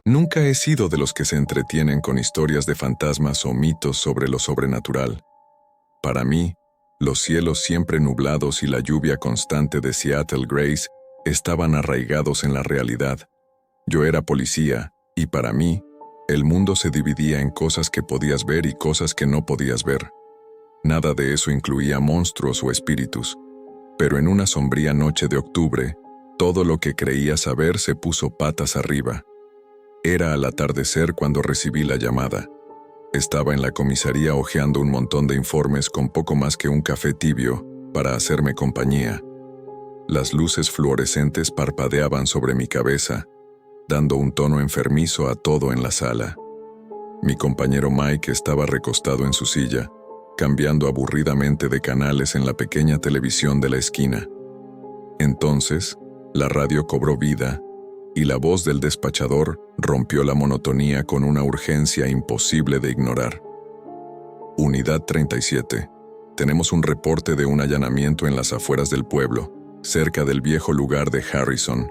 Nunca he sido de los que se entretienen con historias de fantasmas o mitos sobre lo sobrenatural. Para mí, los cielos siempre nublados y la lluvia constante de Seattle Grace estaban arraigados en la realidad. Yo era policía, y para mí, el mundo se dividía en cosas que podías ver y cosas que no podías ver. Nada de eso incluía monstruos o espíritus. Pero en una sombría noche de octubre, todo lo que creía saber se puso patas arriba. Era al atardecer cuando recibí la llamada. Estaba en la comisaría hojeando un montón de informes con poco más que un café tibio para hacerme compañía. Las luces fluorescentes parpadeaban sobre mi cabeza, dando un tono enfermizo a todo en la sala. Mi compañero Mike estaba recostado en su silla, cambiando aburridamente de canales en la pequeña televisión de la esquina. Entonces, la radio cobró vida, y la voz del despachador rompió la monotonía con una urgencia imposible de ignorar. Unidad 37. Tenemos un reporte de un allanamiento en las afueras del pueblo, cerca del viejo lugar de Harrison.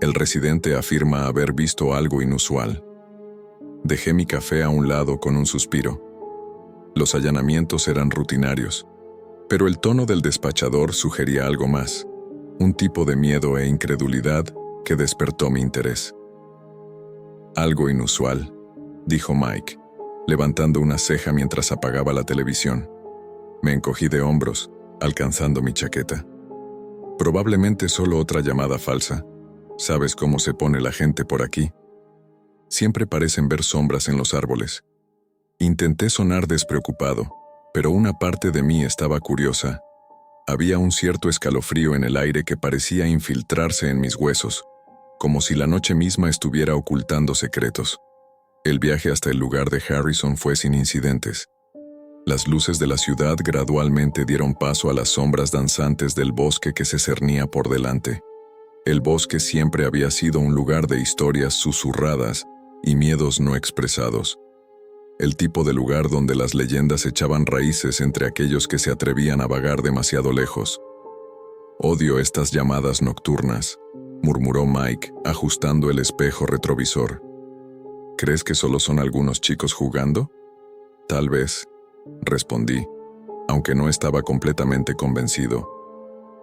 El residente afirma haber visto algo inusual. Dejé mi café a un lado con un suspiro. Los allanamientos eran rutinarios, pero el tono del despachador sugería algo más, un tipo de miedo e incredulidad que despertó mi interés. Algo inusual, dijo Mike, levantando una ceja mientras apagaba la televisión. Me encogí de hombros, alcanzando mi chaqueta. Probablemente solo otra llamada falsa. ¿Sabes cómo se pone la gente por aquí? Siempre parecen ver sombras en los árboles. Intenté sonar despreocupado, pero una parte de mí estaba curiosa. Había un cierto escalofrío en el aire que parecía infiltrarse en mis huesos, como si la noche misma estuviera ocultando secretos. El viaje hasta el lugar de Harrison fue sin incidentes. Las luces de la ciudad gradualmente dieron paso a las sombras danzantes del bosque que se cernía por delante. El bosque siempre había sido un lugar de historias susurradas y miedos no expresados. El tipo de lugar donde las leyendas echaban raíces entre aquellos que se atrevían a vagar demasiado lejos. Odio estas llamadas nocturnas, murmuró Mike, ajustando el espejo retrovisor. ¿Crees que solo son algunos chicos jugando? Tal vez, respondí, aunque no estaba completamente convencido.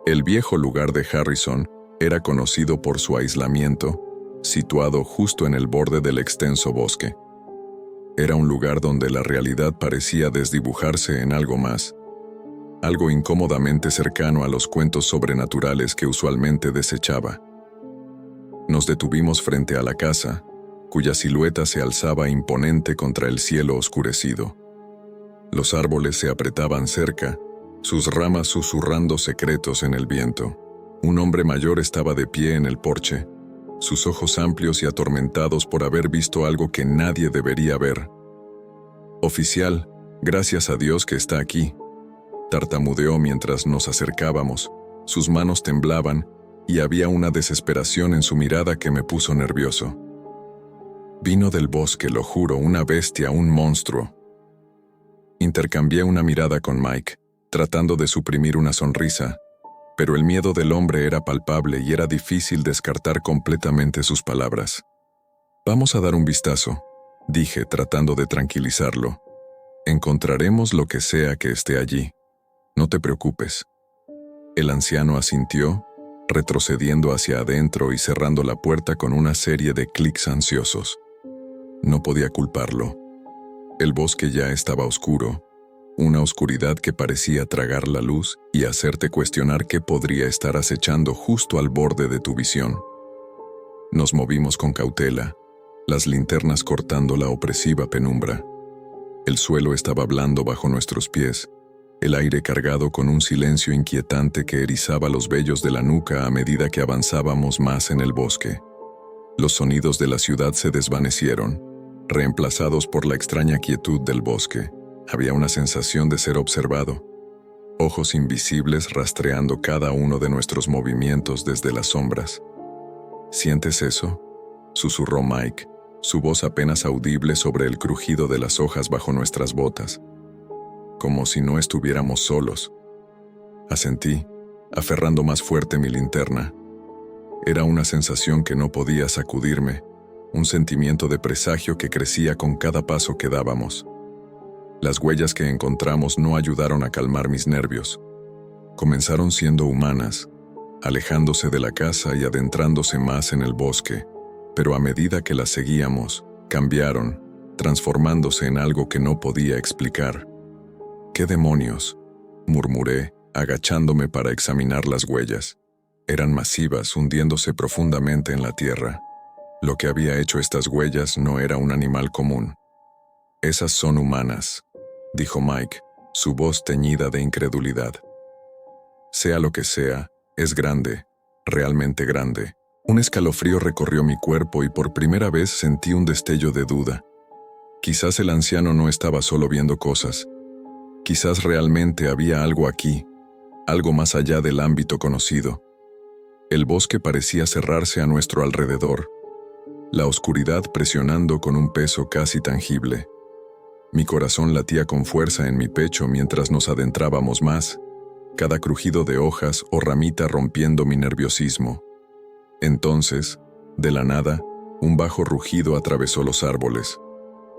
El viejo lugar de Harrison era conocido por su aislamiento, situado justo en el borde del extenso bosque. Era un lugar donde la realidad parecía desdibujarse en algo más, algo incómodamente cercano a los cuentos sobrenaturales que usualmente desechaba. Nos detuvimos frente a la casa, cuya silueta se alzaba imponente contra el cielo oscurecido. Los árboles se apretaban cerca, sus ramas susurrando secretos en el viento. Un hombre mayor estaba de pie en el porche, sus ojos amplios y atormentados por haber visto algo que nadie debería ver. «Oficial, gracias a Dios que está aquí», tartamudeó mientras nos acercábamos. Sus manos temblaban y había una desesperación en su mirada que me puso nervioso. «Vino del bosque, lo juro, una bestia, un monstruo». Intercambié una mirada con Mike, tratando de suprimir una sonrisa, pero el miedo del hombre era palpable y era difícil descartar completamente sus palabras. «Vamos a dar un vistazo», dije, tratando de tranquilizarlo. «Encontraremos lo que sea que esté allí. No te preocupes». El anciano asintió, retrocediendo hacia adentro y cerrando la puerta con una serie de clics ansiosos. No podía culparlo. El bosque ya estaba oscuro, una oscuridad que parecía tragar la luz y hacerte cuestionar qué podría estar acechando justo al borde de tu visión. Nos movimos con cautela, las linternas cortando la opresiva penumbra. El suelo estaba blando bajo nuestros pies, el aire cargado con un silencio inquietante que erizaba los vellos de la nuca a medida que avanzábamos más en el bosque. Los sonidos de la ciudad se desvanecieron, reemplazados por la extraña quietud del bosque. Había una sensación de ser observado, ojos invisibles rastreando cada uno de nuestros movimientos desde las sombras. ¿Sientes eso?, susurró Mike, su voz apenas audible sobre el crujido de las hojas bajo nuestras botas. Como si no estuviéramos solos. Asentí, aferrando más fuerte mi linterna. Era una sensación que no podía sacudirme, un sentimiento de presagio que crecía con cada paso que dábamos. Las huellas que encontramos no ayudaron a calmar mis nervios. Comenzaron siendo humanas, alejándose de la casa y adentrándose más en el bosque, pero a medida que las seguíamos, cambiaron, transformándose en algo que no podía explicar. «¿Qué demonios?», murmuré, agachándome para examinar las huellas. Eran masivas, hundiéndose profundamente en la tierra. Lo que había hecho estas huellas no era un animal común. «Esas son humanas», dijo Mike, su voz teñida de incredulidad. «Sea lo que sea, es grande, realmente grande». Un escalofrío recorrió mi cuerpo y por primera vez sentí un destello de duda. Quizás el anciano no estaba solo viendo cosas. Quizás realmente había algo aquí, algo más allá del ámbito conocido. El bosque parecía cerrarse a nuestro alrededor, la oscuridad presionando con un peso casi tangible. Mi corazón latía con fuerza en mi pecho mientras nos adentrábamos más, cada crujido de hojas o ramita rompiendo mi nerviosismo. Entonces, de la nada, un bajo rugido atravesó los árboles,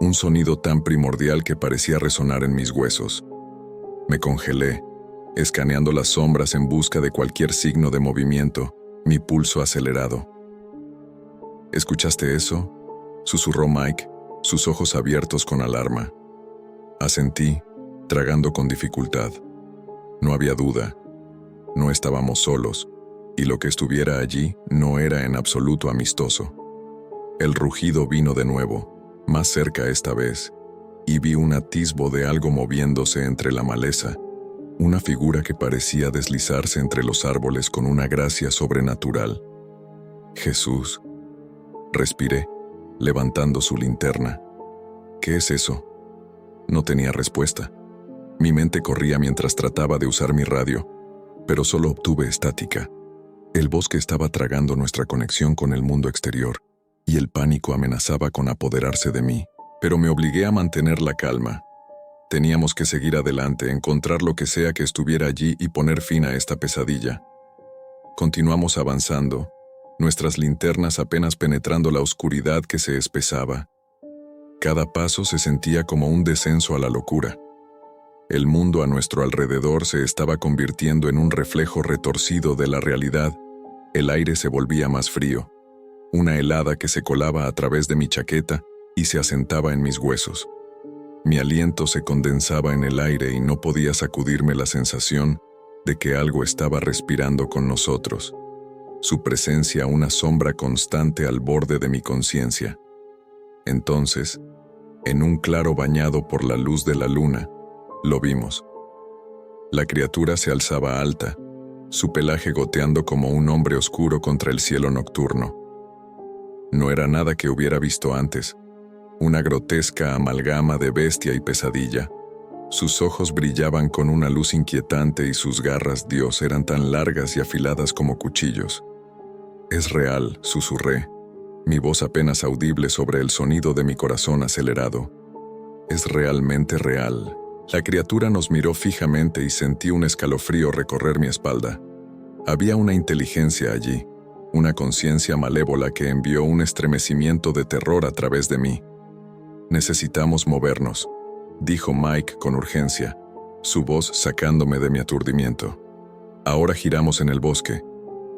un sonido tan primordial que parecía resonar en mis huesos. Me congelé, escaneando las sombras en busca de cualquier signo de movimiento, mi pulso acelerado. «¿Escuchaste eso?», susurró Mike, sus ojos abiertos con alarma. Asentí, tragando con dificultad. No había duda. No estábamos solos, y lo que estuviera allí no era en absoluto amistoso. El rugido vino de nuevo, más cerca esta vez, y vi un atisbo de algo moviéndose entre la maleza, una figura que parecía deslizarse entre los árboles con una gracia sobrenatural. «Jesús», respiré, levantando su linterna. «¿Qué es eso?». No tenía respuesta. Mi mente corría mientras trataba de usar mi radio, pero solo obtuve estática. El bosque estaba tragando nuestra conexión con el mundo exterior, y el pánico amenazaba con apoderarse de mí, pero me obligué a mantener la calma. Teníamos que seguir adelante, encontrar lo que sea que estuviera allí y poner fin a esta pesadilla. Continuamos avanzando, nuestras linternas apenas penetrando la oscuridad que se espesaba. Cada paso se sentía como un descenso a la locura. El mundo a nuestro alrededor se estaba convirtiendo en un reflejo retorcido de la realidad. El aire se volvía más frío, una helada que se colaba a través de mi chaqueta y se asentaba en mis huesos. Mi aliento se condensaba en el aire y no podía sacudirme la sensación de que algo estaba respirando con nosotros. Su presencia una sombra constante al borde de mi conciencia. Entonces, en un claro bañado por la luz de la luna, lo vimos. La criatura se alzaba alta, su pelaje goteando como un hombre oscuro contra el cielo nocturno. No era nada que hubiera visto antes, una grotesca amalgama de bestia y pesadilla. Sus ojos brillaban con una luz inquietante y sus garras, Dios, eran tan largas y afiladas como cuchillos. «Es real», susurré, mi voz apenas audible sobre el sonido de mi corazón acelerado. «Es realmente real». La criatura nos miró fijamente y sentí un escalofrío recorrer mi espalda. Había una inteligencia allí, una conciencia malévola que envió un estremecimiento de terror a través de mí. «Necesitamos movernos», dijo Mike con urgencia, su voz sacándome de mi aturdimiento. Ahora giramos en el bosque,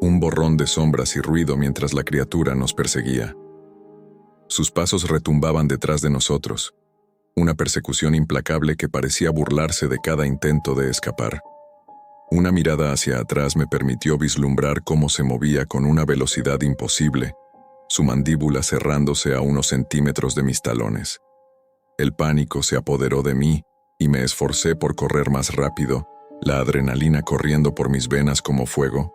un borrón de sombras y ruido mientras la criatura nos perseguía. Sus pasos retumbaban detrás de nosotros, una persecución implacable que parecía burlarse de cada intento de escapar. Una mirada hacia atrás me permitió vislumbrar cómo se movía con una velocidad imposible, su mandíbula cerrándose a unos centímetros de mis talones. El pánico se apoderó de mí y me esforcé por correr más rápido, la adrenalina corriendo por mis venas como fuego.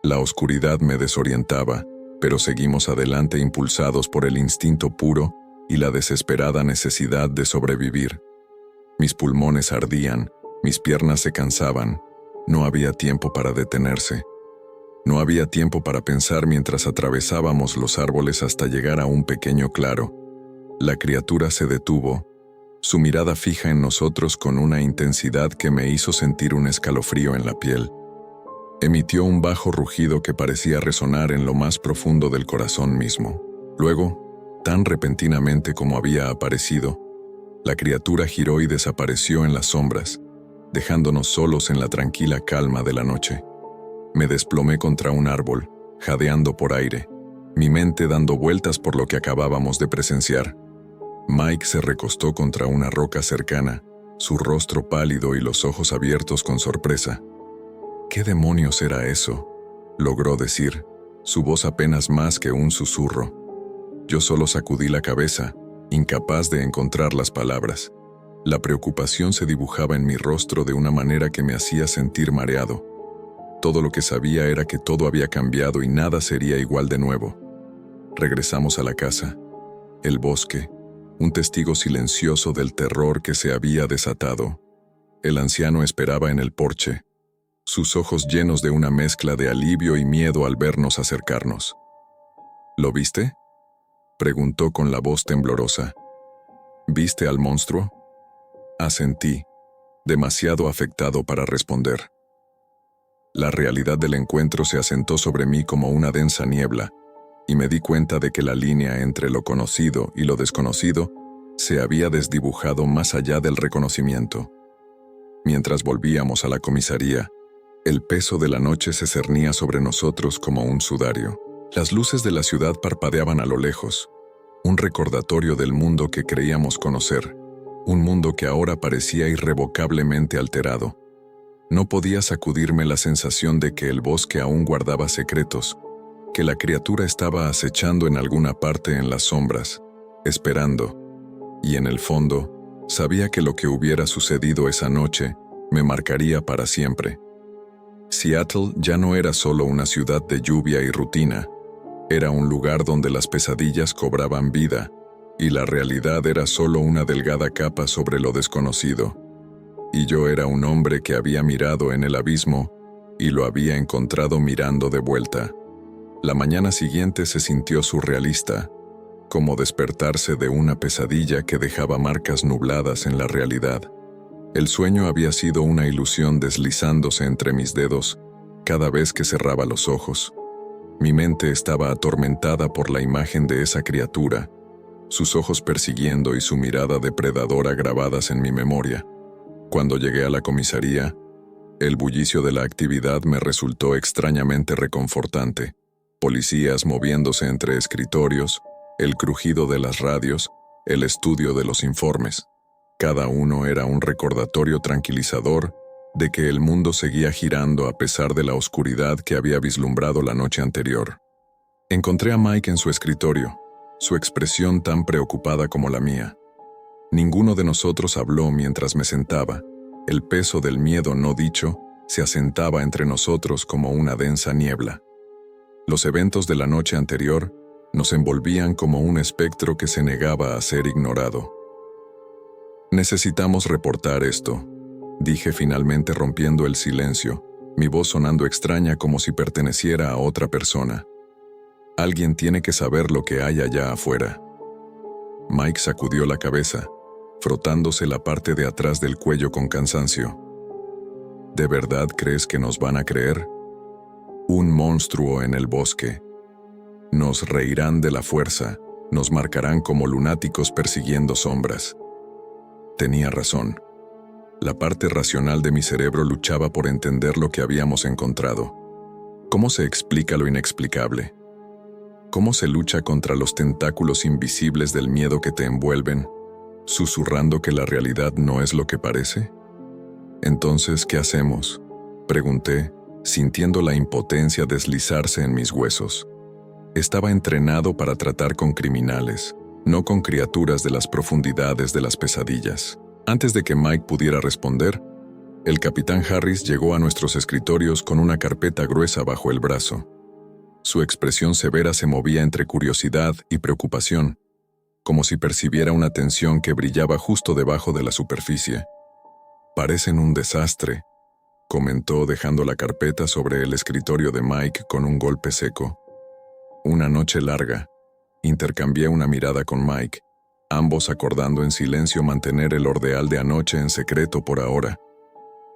La oscuridad me desorientaba, pero seguimos adelante impulsados por el instinto puro y la desesperada necesidad de sobrevivir. Mis pulmones ardían, mis piernas se cansaban. No había tiempo para detenerse. No había tiempo para pensar mientras atravesábamos los árboles hasta llegar a un pequeño claro. La criatura se detuvo, su mirada fija en nosotros con una intensidad que me hizo sentir un escalofrío en la piel. Emitió un bajo rugido que parecía resonar en lo más profundo del corazón mismo. Luego, Tan repentinamente como había aparecido, la criatura giró y desapareció en las sombras, dejándonos solos en la tranquila calma de la noche. Me desplomé contra un árbol, jadeando por aire, mi mente dando vueltas por lo que acabábamos de presenciar. Mike se recostó contra una roca cercana, su rostro pálido y los ojos abiertos con sorpresa. ¿Qué demonios era eso?, logró decir, su voz apenas más que un susurro. Yo solo sacudí la cabeza, incapaz de encontrar las palabras. La preocupación se dibujaba en mi rostro de una manera que me hacía sentir mareado. Todo lo que sabía era que todo había cambiado y nada sería igual de nuevo. Regresamos a la casa. El bosque, un testigo silencioso del terror que se había desatado. El anciano esperaba en el porche, sus ojos llenos de una mezcla de alivio y miedo al vernos acercarnos. ¿Lo viste?, preguntó con la voz temblorosa. ¿Viste al monstruo? Asentí, demasiado afectado para responder. La realidad del encuentro se asentó sobre mí como una densa niebla, y me di cuenta de que la línea entre lo conocido y lo desconocido se había desdibujado más allá del reconocimiento. Mientras volvíamos a la comisaría, el peso de la noche se cernía sobre nosotros como un sudario. Las luces de la ciudad parpadeaban a lo lejos, un recordatorio del mundo que creíamos conocer, un mundo que ahora parecía irrevocablemente alterado. No podía sacudirme la sensación de que el bosque aún guardaba secretos, que la criatura estaba acechando en alguna parte en las sombras, esperando, y en el fondo, sabía que lo que hubiera sucedido esa noche me marcaría para siempre. Seattle ya no era solo una ciudad de lluvia y rutina, era un lugar donde las pesadillas cobraban vida, y la realidad era solo una delgada capa sobre lo desconocido. Y yo era un hombre que había mirado en el abismo y lo había encontrado mirando de vuelta. La mañana siguiente se sintió surrealista, como despertarse de una pesadilla que dejaba marcas nubladas en la realidad. El sueño había sido una ilusión deslizándose entre mis dedos cada vez que cerraba los ojos. Mi mente estaba atormentada por la imagen de esa criatura, sus ojos persiguiendo y su mirada depredadora grabadas en mi memoria. Cuando llegué a la comisaría, el bullicio de la actividad me resultó extrañamente reconfortante. Policías moviéndose entre escritorios, el crujido de las radios, el estudio de los informes. Cada uno era un recordatorio tranquilizador de que el mundo seguía girando a pesar de la oscuridad que había vislumbrado la noche anterior. Encontré a Mike en su escritorio, su expresión tan preocupada como la mía. Ninguno de nosotros habló mientras me sentaba. El peso del miedo no dicho se asentaba entre nosotros como una densa niebla. Los eventos de la noche anterior nos envolvían como un espectro que se negaba a ser ignorado. Necesitamos reportar esto, dije finalmente rompiendo el silencio, mi voz sonando extraña como si perteneciera a otra persona. Alguien tiene que saber lo que hay allá afuera. Mike sacudió la cabeza, frotándose la parte de atrás del cuello con cansancio. ¿De verdad crees que nos van a creer? Un monstruo en el bosque. Nos reirán de la fuerza, nos marcarán como lunáticos persiguiendo sombras. Tenía razón. La parte racional de mi cerebro luchaba por entender lo que habíamos encontrado. ¿Cómo se explica lo inexplicable? ¿Cómo se lucha contra los tentáculos invisibles del miedo que te envuelven, susurrando que la realidad no es lo que parece? Entonces, ¿qué hacemos?, pregunté, sintiendo la impotencia deslizarse en mis huesos. Estaba entrenado para tratar con criminales, no con criaturas de las profundidades de las pesadillas. Antes de que Mike pudiera responder, el capitán Harris llegó a nuestros escritorios con una carpeta gruesa bajo el brazo. Su expresión severa se movía entre curiosidad y preocupación, como si percibiera una tensión que brillaba justo debajo de la superficie. «Parecen un desastre», comentó dejando la carpeta sobre el escritorio de Mike con un golpe seco. Una noche larga. Intercambié una mirada con Mike, ambos acordando en silencio mantener el ordeal de anoche en secreto por ahora.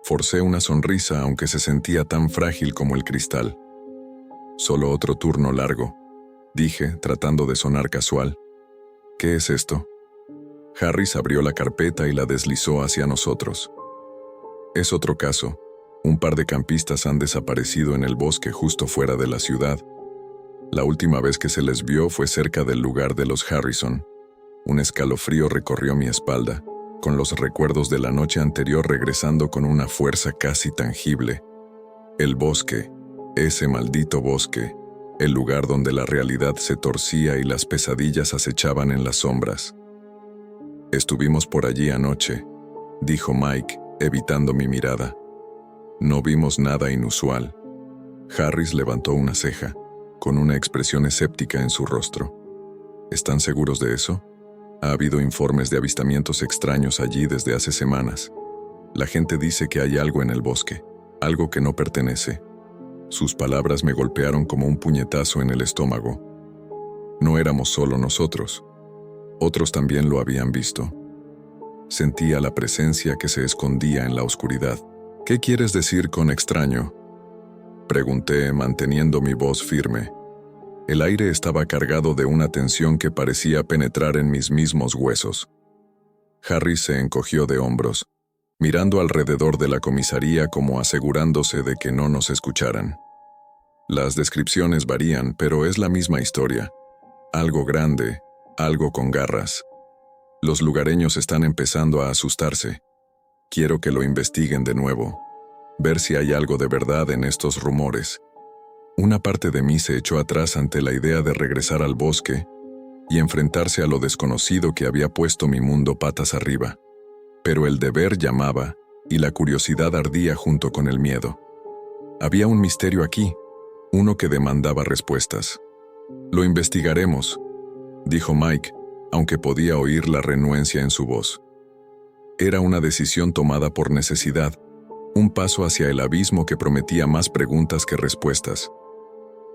Forcé una sonrisa aunque se sentía tan frágil como el cristal. «Solo otro turno largo», dije, tratando de sonar casual. ¿Qué es esto? Harris abrió la carpeta y la deslizó hacia nosotros. Es otro caso. Un par de campistas han desaparecido en el bosque justo fuera de la ciudad. La última vez que se les vio fue cerca del lugar de los Harrison. Un escalofrío recorrió mi espalda, con los recuerdos de la noche anterior regresando con una fuerza casi tangible. El bosque, ese maldito bosque, el lugar donde la realidad se torcía y las pesadillas acechaban en las sombras. Estuvimos por allí anoche, dijo Mike, evitando mi mirada. No vimos nada inusual. Harris levantó una ceja, con una expresión escéptica en su rostro. ¿Están seguros de eso? Ha habido informes de avistamientos extraños allí desde hace semanas. La gente dice que hay algo en el bosque, algo que no pertenece. Sus palabras me golpearon como un puñetazo en el estómago. No éramos solo nosotros. Otros también lo habían visto. Sentía la presencia que se escondía en la oscuridad. ¿Qué quieres decir con extraño? Pregunté, manteniendo mi voz firme. El aire estaba cargado de una tensión que parecía penetrar en mis mismos huesos. Harry se encogió de hombros, mirando alrededor de la comisaría como asegurándose de que no nos escucharan. Las descripciones varían, pero es la misma historia. Algo grande, algo con garras. Los lugareños están empezando a asustarse. Quiero que lo investiguen de nuevo, ver si hay algo de verdad en estos rumores. Una parte de mí se echó atrás ante la idea de regresar al bosque y enfrentarse a lo desconocido que había puesto mi mundo patas arriba. Pero el deber llamaba y la curiosidad ardía junto con el miedo. Había un misterio aquí, uno que demandaba respuestas. Lo investigaremos, dijo Mike, aunque podía oír la renuencia en su voz. Era una decisión tomada por necesidad, un paso hacia el abismo que prometía más preguntas que respuestas.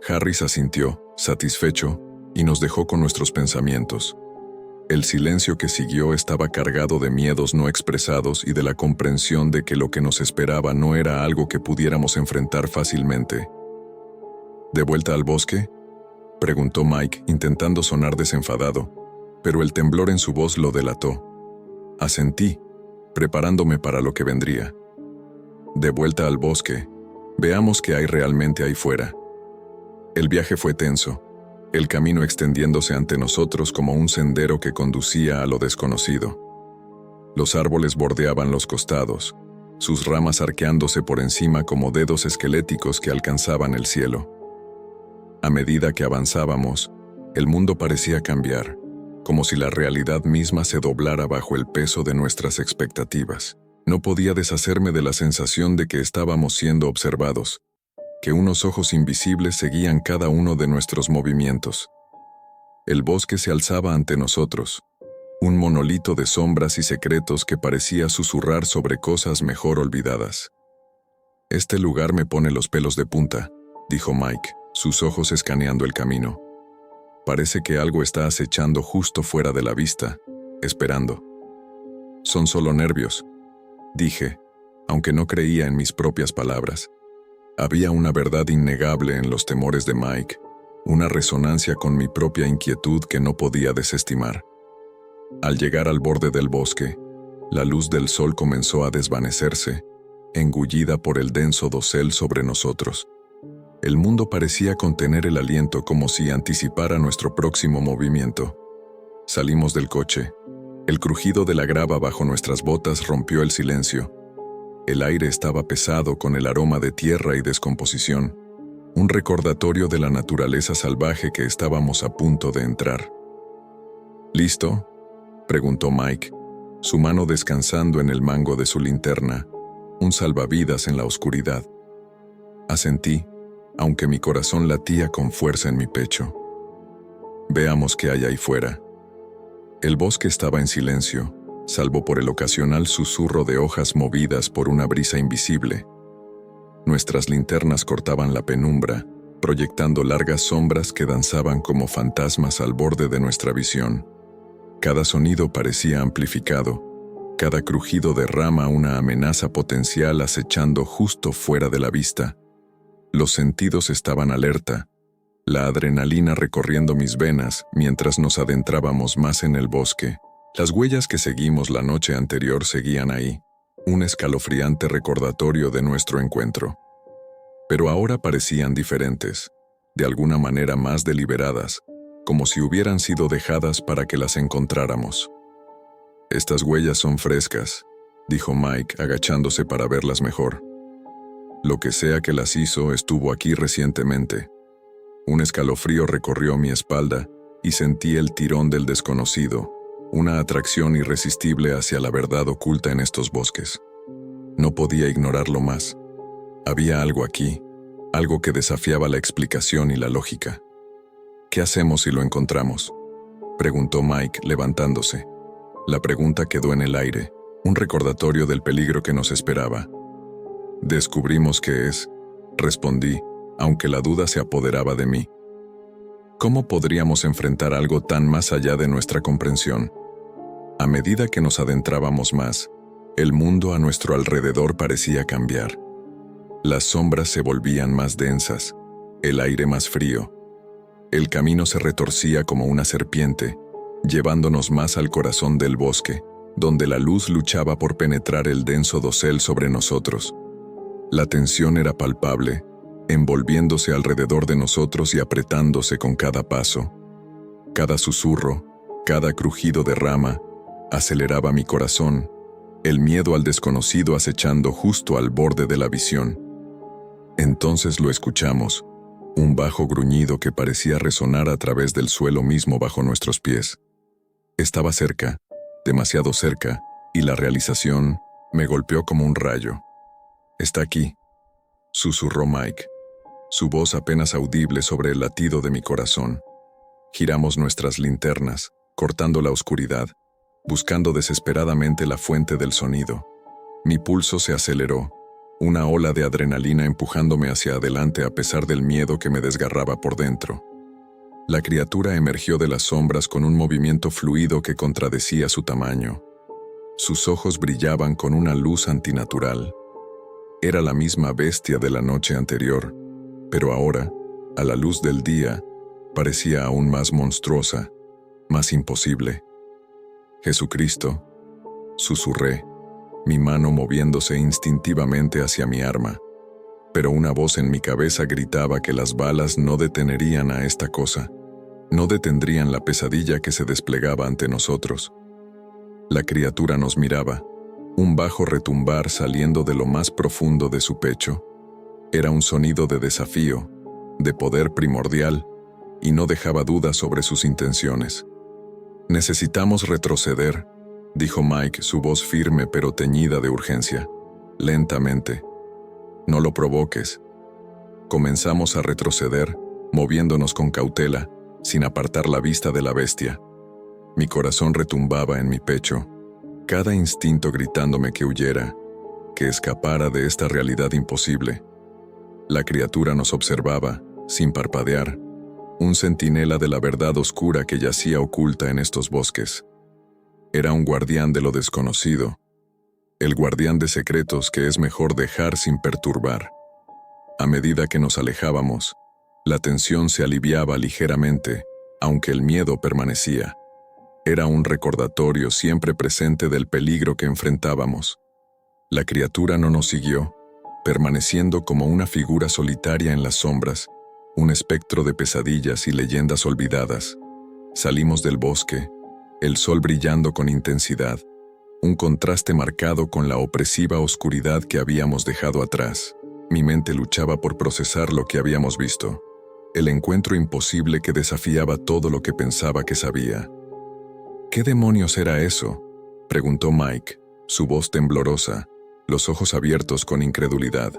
Harris asintió, satisfecho, y nos dejó con nuestros pensamientos. El silencio que siguió estaba cargado de miedos no expresados y de la comprensión de que lo que nos esperaba no era algo que pudiéramos enfrentar fácilmente. ¿De vuelta al bosque?, preguntó Mike, intentando sonar desenfadado, pero el temblor en su voz lo delató. Asentí, preparándome para lo que vendría. De vuelta al bosque, veamos qué hay realmente ahí fuera. El viaje fue tenso, el camino extendiéndose ante nosotros como un sendero que conducía a lo desconocido. Los árboles bordeaban los costados, sus ramas arqueándose por encima como dedos esqueléticos que alcanzaban el cielo. A medida que avanzábamos, el mundo parecía cambiar, como si la realidad misma se doblara bajo el peso de nuestras expectativas. No podía deshacerme de la sensación de que estábamos siendo observados, que unos ojos invisibles seguían cada uno de nuestros movimientos. El bosque se alzaba ante nosotros, un monolito de sombras y secretos que parecía susurrar sobre cosas mejor olvidadas. «Este lugar me pone los pelos de punta», dijo Mike, sus ojos escaneando el camino. «Parece que algo está acechando justo fuera de la vista, esperando». «Son solo nervios», dije, aunque no creía en mis propias palabras. Había una verdad innegable en los temores de Mike, una resonancia con mi propia inquietud que no podía desestimar. Al llegar al borde del bosque, la luz del sol comenzó a desvanecerse, engullida por el denso dosel sobre nosotros. El mundo parecía contener el aliento como si anticipara nuestro próximo movimiento. Salimos del coche. El crujido de la grava bajo nuestras botas rompió el silencio. El aire estaba pesado con el aroma de tierra y descomposición, un recordatorio de la naturaleza salvaje que estábamos a punto de entrar. ¿Listo?, preguntó Mike, su mano descansando en el mango de su linterna, un salvavidas en la oscuridad. Asentí, aunque mi corazón latía con fuerza en mi pecho. Veamos qué hay ahí fuera. El bosque estaba en silencio, salvo por el ocasional susurro de hojas movidas por una brisa invisible. Nuestras linternas cortaban la penumbra, proyectando largas sombras que danzaban como fantasmas al borde de nuestra visión. Cada sonido parecía amplificado, cada crujido de rama una amenaza potencial acechando justo fuera de la vista. Los sentidos estaban alerta, la adrenalina recorriendo mis venas mientras nos adentrábamos más en el bosque. Las huellas que seguimos la noche anterior seguían ahí, un escalofriante recordatorio de nuestro encuentro. Pero ahora parecían diferentes, de alguna manera más deliberadas, como si hubieran sido dejadas para que las encontráramos. «Estas huellas son frescas», dijo Mike, agachándose para verlas mejor. «Lo que sea que las hizo estuvo aquí recientemente». Un escalofrío recorrió mi espalda y sentí el tirón del desconocido, una atracción irresistible hacia la verdad oculta en estos bosques. No podía ignorarlo más. Había algo aquí, algo que desafiaba la explicación y la lógica. «¿Qué hacemos si lo encontramos?», preguntó Mike, levantándose. La pregunta quedó en el aire, un recordatorio del peligro que nos esperaba. «Descubrimos qué es», respondí, aunque la duda se apoderaba de mí. ¿Cómo podríamos enfrentar algo tan más allá de nuestra comprensión? A medida que nos adentrábamos más, el mundo a nuestro alrededor parecía cambiar. Las sombras se volvían más densas, el aire más frío. El camino se retorcía como una serpiente, llevándonos más al corazón del bosque, donde la luz luchaba por penetrar el denso dosel sobre nosotros. La tensión era palpable, envolviéndose alrededor de nosotros y apretándose con cada paso. Cada susurro, cada crujido de rama, aceleraba mi corazón, el miedo al desconocido acechando justo al borde de la visión. Entonces lo escuchamos, un bajo gruñido que parecía resonar a través del suelo mismo bajo nuestros pies. Estaba cerca, demasiado cerca, y la realización me golpeó como un rayo. «Está aquí», susurró Mike, su voz apenas audible sobre el latido de mi corazón. Giramos nuestras linternas, cortando la oscuridad, buscando desesperadamente la fuente del sonido. Mi pulso se aceleró, una ola de adrenalina empujándome hacia adelante a pesar del miedo que me desgarraba por dentro. La criatura emergió de las sombras con un movimiento fluido que contradecía su tamaño. Sus ojos brillaban con una luz antinatural. Era la misma bestia de la noche anterior, pero ahora, a la luz del día, parecía aún más monstruosa, más imposible. «Jesucristo», susurré, mi mano moviéndose instintivamente hacia mi arma, pero una voz en mi cabeza gritaba que las balas no detenerían a esta cosa, no detendrían la pesadilla que se desplegaba ante nosotros. La criatura nos miraba, un bajo retumbar saliendo de lo más profundo de su pecho. Era un sonido de desafío, de poder primordial, y no dejaba dudas sobre sus intenciones. «Necesitamos retroceder», dijo Mike, su voz firme pero teñida de urgencia. «Lentamente. No lo provoques». Comenzamos a retroceder, moviéndonos con cautela, sin apartar la vista de la bestia. Mi corazón retumbaba en mi pecho, cada instinto gritándome que huyera, que escapara de esta realidad imposible. La criatura nos observaba, sin parpadear, un centinela de la verdad oscura que yacía oculta en estos bosques. Era un guardián de lo desconocido, el guardián de secretos que es mejor dejar sin perturbar. A medida que nos alejábamos, la tensión se aliviaba ligeramente, aunque el miedo permanecía. Era un recordatorio siempre presente del peligro que enfrentábamos. La criatura no nos siguió, permaneciendo como una figura solitaria en las sombras, un espectro de pesadillas y leyendas olvidadas. Salimos del bosque, el sol brillando con intensidad, un contraste marcado con la opresiva oscuridad que habíamos dejado atrás. Mi mente luchaba por procesar lo que habíamos visto, el encuentro imposible que desafiaba todo lo que pensaba que sabía. «¿Qué demonios era eso?», preguntó Mike, su voz temblorosa, los ojos abiertos con incredulidad.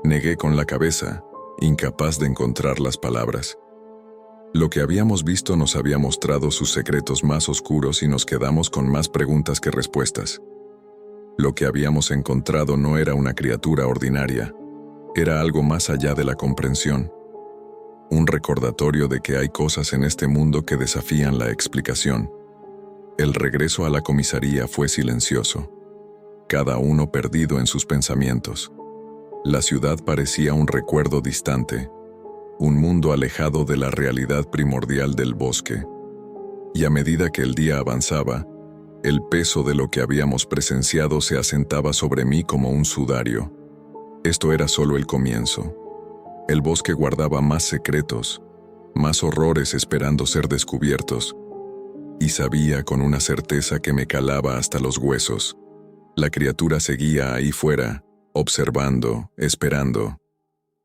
Negué con la cabeza, incapaz de encontrar las palabras. Lo que habíamos visto nos había mostrado sus secretos más oscuros y nos quedamos con más preguntas que respuestas. Lo que habíamos encontrado no era una criatura ordinaria, era algo más allá de la comprensión. Un recordatorio de que hay cosas en este mundo que desafían la explicación. El regreso a la comisaría fue silencioso, cada uno perdido en sus pensamientos. La ciudad parecía un recuerdo distante, un mundo alejado de la realidad primordial del bosque. Y a medida que el día avanzaba, el peso de lo que habíamos presenciado se asentaba sobre mí como un sudario. Esto era solo el comienzo. El bosque guardaba más secretos, más horrores esperando ser descubiertos, y sabía con una certeza que me calaba hasta los huesos. La criatura seguía ahí fuera, observando, esperando.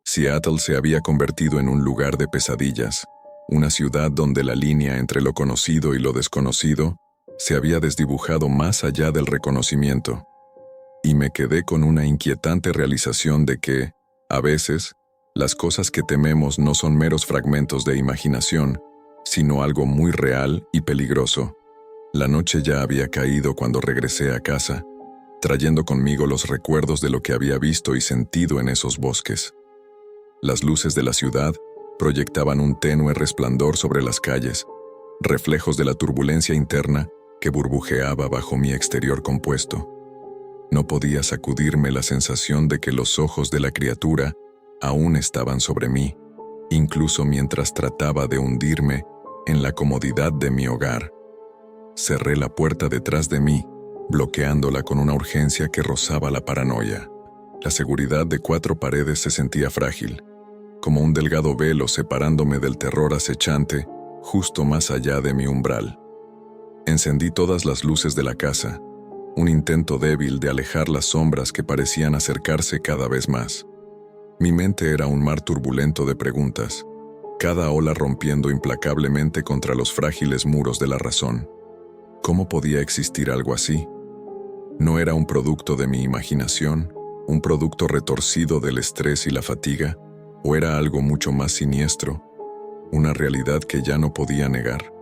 Seattle se había convertido en un lugar de pesadillas, una ciudad donde la línea entre lo conocido y lo desconocido se había desdibujado más allá del reconocimiento. Y me quedé con una inquietante realización de que, a veces, las cosas que tememos no son meros fragmentos de imaginación, sino algo muy real y peligroso. La noche ya había caído cuando regresé a casa, trayendo conmigo los recuerdos de lo que había visto y sentido en esos bosques. Las luces de la ciudad proyectaban un tenue resplandor sobre las calles, reflejos de la turbulencia interna que burbujeaba bajo mi exterior compuesto. No podía sacudirme la sensación de que los ojos de la criatura aún estaban sobre mí, incluso mientras trataba de hundirme en la comodidad de mi hogar. Cerré la puerta detrás de mí, bloqueándola con una urgencia que rozaba la paranoia. La seguridad de 4 paredes se sentía frágil, como un delgado velo separándome del terror acechante justo más allá de mi umbral. Encendí todas las luces de la casa, un intento débil de alejar las sombras que parecían acercarse cada vez más. Mi mente era un mar turbulento de preguntas, cada ola rompiendo implacablemente contra los frágiles muros de la razón. ¿Cómo podía existir algo así? ¿No era un producto de mi imaginación, un producto retorcido del estrés y la fatiga, o era algo mucho más siniestro, una realidad que ya no podía negar?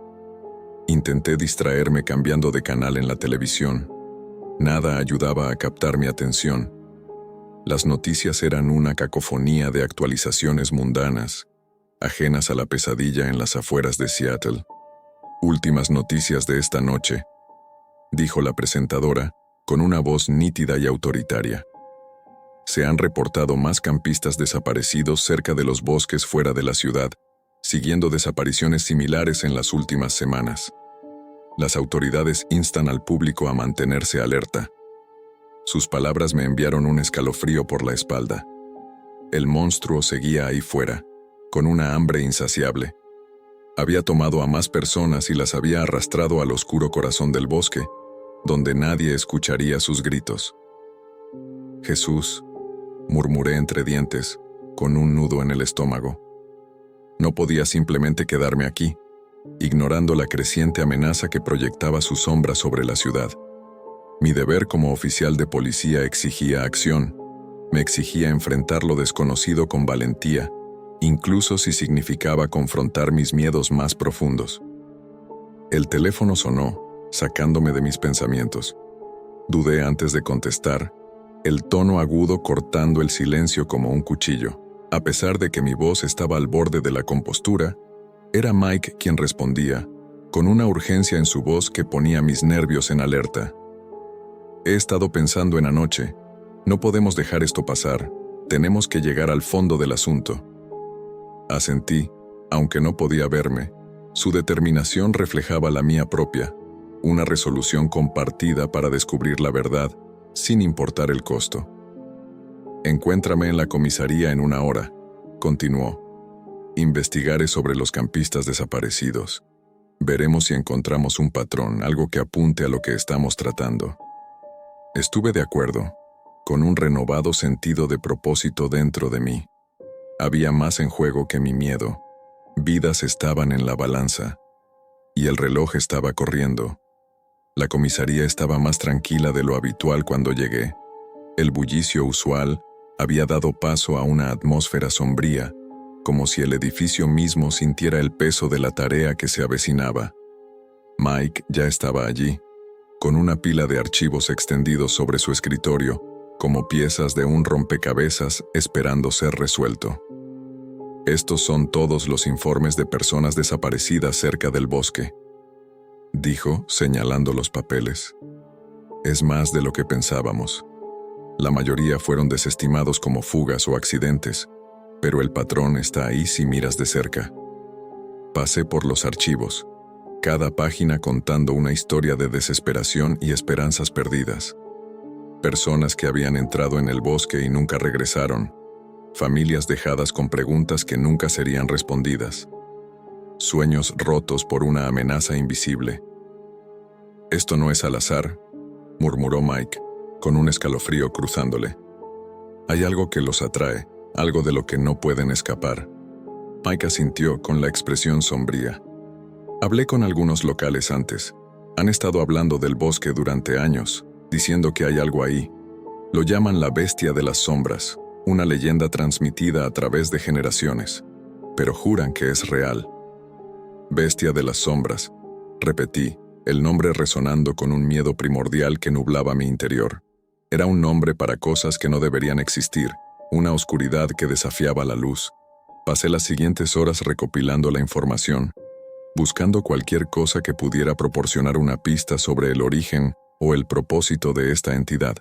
Intenté distraerme cambiando de canal en la televisión. Nada ayudaba a captar mi atención. Las noticias eran una cacofonía de actualizaciones mundanas, ajenas a la pesadilla en las afueras de Seattle. «Últimas noticias de esta noche», dijo la presentadora, con una voz nítida y autoritaria. Se han reportado más campistas desaparecidos cerca de los bosques fuera de la ciudad, siguiendo desapariciones similares en las últimas semanas. Las autoridades instan al público a mantenerse alerta. Sus palabras me enviaron un escalofrío por la espalda. El monstruo seguía ahí fuera, con una hambre insaciable. Había tomado a más personas y las había arrastrado al oscuro corazón del bosque, donde nadie escucharía sus gritos. «Jesús», murmuré entre dientes, con un nudo en el estómago. No podía simplemente quedarme aquí, ignorando la creciente amenaza que proyectaba su sombra sobre la ciudad. Mi deber como oficial de policía exigía acción, me exigía enfrentar lo desconocido con valentía, incluso si significaba confrontar mis miedos más profundos. El teléfono sonó, sacándome de mis pensamientos. Dudé antes de contestar, el tono agudo cortando el silencio como un cuchillo. A pesar de que mi voz estaba al borde de la compostura, era Mike quien respondía, con una urgencia en su voz que ponía mis nervios en alerta. «He estado pensando en anoche. No podemos dejar esto pasar. Tenemos que llegar al fondo del asunto». Asentí, aunque no podía verme. Su determinación reflejaba la mía propia, una resolución compartida para descubrir la verdad, sin importar el costo. «Encuéntrame en la comisaría en 1 hora», continuó. «Investigaré sobre los campistas desaparecidos. Veremos si encontramos un patrón, algo que apunte a lo que estamos tratando». Estuve de acuerdo, con un renovado sentido de propósito dentro de mí. Había más en juego que mi miedo. Vidas estaban en la balanza. Y el reloj estaba corriendo. La comisaría estaba más tranquila de lo habitual cuando llegué. El bullicio usual había dado paso a una atmósfera sombría, como si el edificio mismo sintiera el peso de la tarea que se avecinaba. Mike ya estaba allí, con una pila de archivos extendidos sobre su escritorio, como piezas de un rompecabezas esperando ser resuelto. «Estos son todos los informes de personas desaparecidas cerca del bosque», dijo, señalando los papeles. «Es más de lo que pensábamos. La mayoría fueron desestimados como fugas o accidentes, pero el patrón está ahí si miras de cerca. Pasé por los archivos, cada página contando una historia de desesperación y esperanzas perdidas. Personas que habían entrado en el bosque y nunca regresaron. Familias dejadas con preguntas que nunca serían respondidas. Sueños rotos por una amenaza invisible. «Esto no es al azar», murmuró Mike, con un escalofrío cruzándole. «Hay algo que los atrae, algo de lo que no pueden escapar». Mike asintió con la expresión sombría. «Hablé con algunos locales antes. Han estado hablando del bosque durante años, diciendo que hay algo ahí. Lo llaman la bestia de las sombras, una leyenda transmitida a través de generaciones, pero juran que es real». «Bestia de las sombras», repetí, el nombre resonando con un miedo primordial que nublaba mi interior. Era un nombre para cosas que no deberían existir, una oscuridad que desafiaba la luz. Pasé las siguientes horas recopilando la información, buscando cualquier cosa que pudiera proporcionar una pista sobre el origen o el propósito de esta entidad.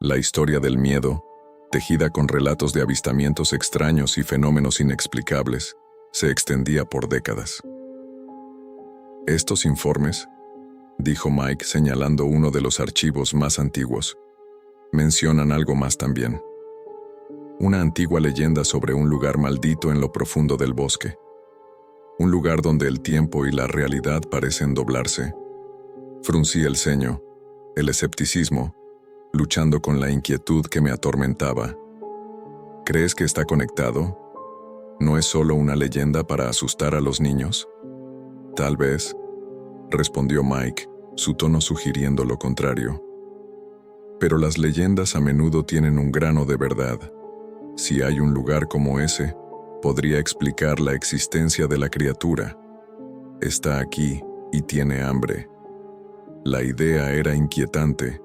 La historia del miedo, tejida con relatos de avistamientos extraños y fenómenos inexplicables, se extendía por décadas. «Estos informes», dijo Mike señalando uno de los archivos más antiguos, «mencionan algo más también. Una antigua leyenda sobre un lugar maldito en lo profundo del bosque. Un lugar donde el tiempo y la realidad parecen doblarse». Fruncí el ceño, el escepticismo, luchando con la inquietud que me atormentaba. «¿Crees que está conectado? ¿No es solo una leyenda para asustar a los niños?» «Tal vez», respondió Mike, su tono sugiriendo lo contrario. «Pero las leyendas a menudo tienen un grano de verdad. Si hay un lugar como ese, podría explicar la existencia de la criatura. Está aquí y tiene hambre». La idea era inquietante,